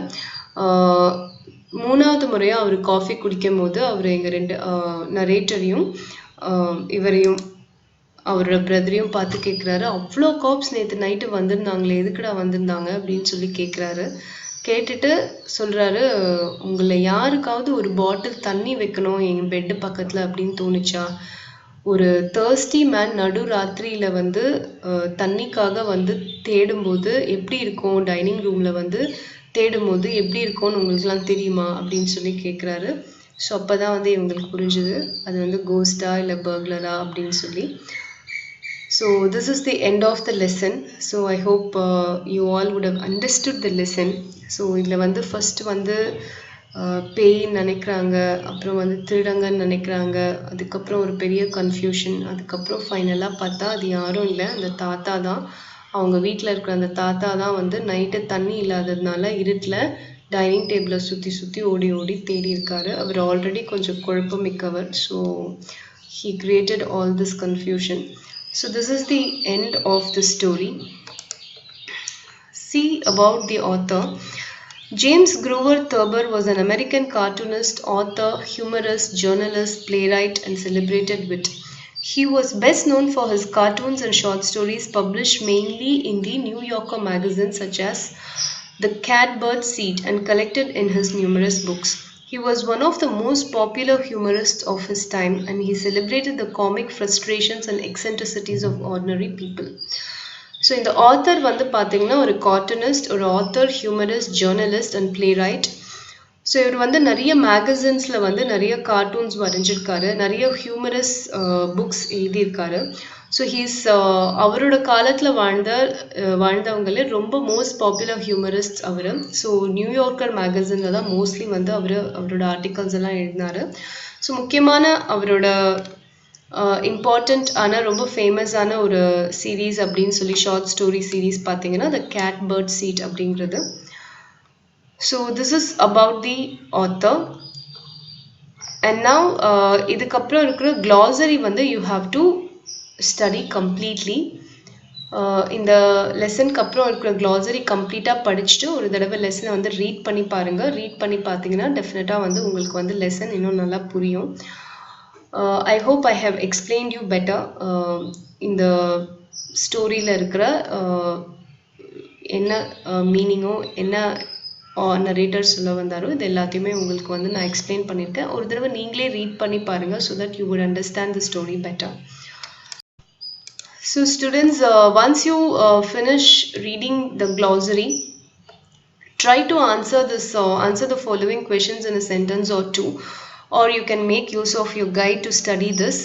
Speaker 1: மூணாவது முறையாக அவர் காஃபி குடிக்கும் போது அவர் எங்கள் ரெண்டு நரேட்டரையும் இவரையும் அவரோட பிரதரையும் பார்த்து கேட்குறாரு, அவ்வளோ காப்ஸ் நேற்று நைட்டு வந்திருந்தாங்களே, எதுக்குடா வந்திருந்தாங்க அப்படின்னு சொல்லி கேட்குறாரு. கேட்டுட்டு சொல்கிறாரு, உங்களை யாருக்காவது ஒரு பாட்டில் தண்ணி வைக்கணும் எங்கள் பெட்டு பக்கத்தில் அப்படின்னு தோணுச்சா? ஒரு தேர்ஸ்டி மேன் நடு ராத்திரியில் வந்து தண்ணிக்காக வந்து தேடும்போது எப்படி இருக்கும், டைனிங் ரூமில் வந்து தேடும்போது எப்படி இருக்கும்னு உங்களுக்குலாம் தெரியுமா அப்படின்னு சொல்லி கேட்குறாரு. ஸோ அப்போ தான் வந்து இவங்களுக்கு புரிஞ்சுது அது வந்து கோஸ்டா இல்லை பர்க்லரா அப்படின்னு சொல்லி. So this is the end of the lesson. So I hope you all would have understood the lesson. So இதில் வந்து ஃபர்ஸ்ட் வந்து பேய்ன்னு நினைக்கிறாங்க, அப்புறம் வந்து திருடங்கன்னு நினைக்கிறாங்க, அதுக்கப்புறம் ஒரு பெரிய கன்ஃபியூஷன், அதுக்கப்புறம் ஃபைனலாக பார்த்தா அது யாரும் இல்லை, அந்த தாத்தா தான். அவங்க வீட்டில் இருக்கிற அந்த தாத்தா தான் வந்து நைட்டு தண்ணி இல்லாததுனால இருட்டில் டைனிங் டேபிளை சுற்றி சுற்றி ஓடி ஓடி தேடி இருக்காரு. அவர் ஆல்ரெடி கொஞ்சம் குழப்பமிக்கவர். So he created all this confusion. So this is the end of the story. See about the author. James Grover Thurber was an American cartoonist, author, humorist, journalist, playwright, and celebrated wit. He was best known for his cartoons and short stories published mainly in the New Yorker magazines such as The Catbird Seat and collected in his numerous books. He was one of the most popular humorists of his time, and he celebrated the comic frustrations and eccentricities of ordinary people. So இந்த author வந்து பார்த்தீங்கன்னா ஒரு cartoonist, ஒரு author, humorist, journalist and playwright. So இவர் வந்து நிறைய மேகசின்ஸில் வந்து நிறைய கார்ட்டூன்ஸ் வரைஞ்சிருக்காரு, நிறைய ஹியூமரஸ் புக்ஸ் எழுதியிருக்காரு. ஸோ அவரோட காலத்தில் வாழ்ந்தவங்களே ரொம்ப மோஸ்ட் பாப்புலர் ஹியூமரிஸ்ட் அவர். ஸோ நியூயார்க்கர் மேகசினில் தான் மோஸ்ட்லி வந்து அவரோட ஆர்டிகல்ஸ் எல்லாம் எழுதினார். ஸோ முக்கியமான அவரோட இம்பார்ட்டண்ட் ஆனால் ரொம்ப ஃபேமஸான ஒரு சீரீஸ் அப்படின்னு சொல்லி ஷார்ட் ஸ்டோரி சீரீஸ் பார்த்தீங்கன்னா த கேட்பர்ட் சீட் அப்படிங்கிறது. So this is about the author. And now இதுக்கப்புறம் இருக்கிற க்ளாசரி வந்து you have to study completely. இந்த லெசனுக்கு அப்புறம் இருக்கிற க்ளாசரி கம்ப்ளீட்டாக படிச்சுட்டு ஒரு தடவை லெசனை வந்து ரீட் பண்ணி பாருங்கள். ரீட் பண்ணி பார்த்தீங்கன்னா டெஃபினட்டாக வந்து உங்களுக்கு வந்து லெசன் இன்னும் நல்லா புரியும். I hope I have explained you better. இந்த ஸ்டோரியில் இருக்கிற என்ன மீனிங்கோ என்ன நரேட்டர் சொல்ல வந்தாரோ இது எல்லாத்தையுமே உங்களுக்கு வந்து நான் எக்ஸ்பிளைன் பண்ணியிருக்கேன். ஒரு தடவை நீங்களே ரீட் பண்ணி பாருங்கள் so that you would understand the story better. So students, once you finish reading the glossary, try to answer the following questions in a sentence or two, or you can make use of your guide to study this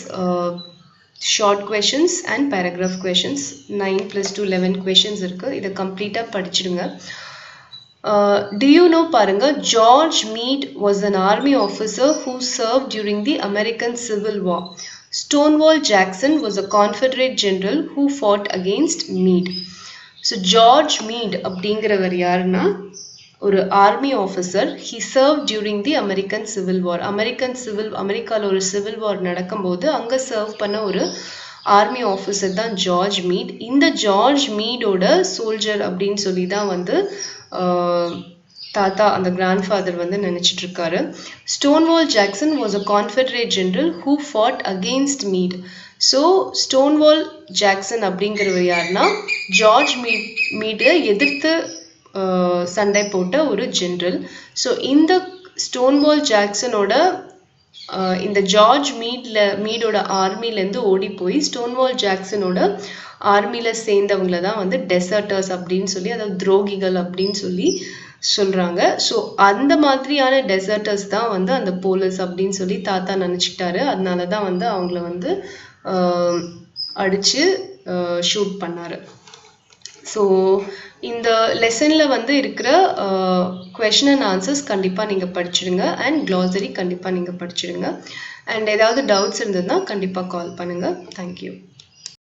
Speaker 1: short questions and paragraph questions. 9 plus 2 11 questions இருக்கு. இதை கம்ப்ளீட்டாக படிச்சிடுங்க. Do you know பாருங்க, George Meade was an army officer who served during the American Civil War. Stonewall Jackson was a Confederate general who fought against Meade. So George Meade அப்படிங்கிறவர் யாருன்னா ஒரு army officer. He serve during the American civil war. அமெரிக்காவில் ஒரு civil war நடக்கும்போது அங்கே serve பண்ண ஒரு army officer தான் ஜார்ஜ் மீட். இந்த ஜார்ஜ் மீடோட சோல்ஜர் அப்படின்னு சொல்லி தான் வந்து தாத்தா அந்த கிராண்ட்ஃபாதர் வந்து நினச்சிட்டு இருக்காரு. Stonewall Jackson was a Confederate general who ஃபாட் against meet. So Stonewall Jackson அப்படிங்கிறவர் யாருன்னா ஜார்ஜ் மீடை எதிர்த்து சண்டை போட்ட ஒரு ஜென்ரல். ஸோ இந்த ஸ்டோன்வால் ஜாக்சனோட இந்த ஜார்ஜ் மீடோட ஆர்மிலேருந்து ஓடி போய் ஸ்டோன்வால் ஜாக்சனோட ஆர்மியில் சேர்ந்தவங்கள தான் வந்து டெசர்டர்ஸ் அப்படின்னு சொல்லி, அதாவது துரோகிகள் அப்படின்னு சொல்லி சொல்கிறாங்க. ஸோ அந்த மாதிரியான டெசர்டர்ஸ் தான் வந்து அந்த போலீஸ் அப்படின்னு சொல்லி தாத்தா நினச்சிக்கிட்டாரு. அதனால தான் வந்து அவங்கள வந்து அடித்து ஷூட் பண்ணார். ஸோ இந்த லெசனில் வந்து இருக்கிற கொஷின் அண்ட் ஆன்சர்ஸ் கண்டிப்பாக நீங்கள் படிச்சிடுங்க அண்ட் க்ளாசரி கண்டிப்பாக நீங்கள் படிச்சிடுங்க. அண்ட் ஏதாவது டவுட்ஸ் இருந்ததுன்னா கண்டிப்பாக கால் பண்ணுங்கள். தேங்க்யூ.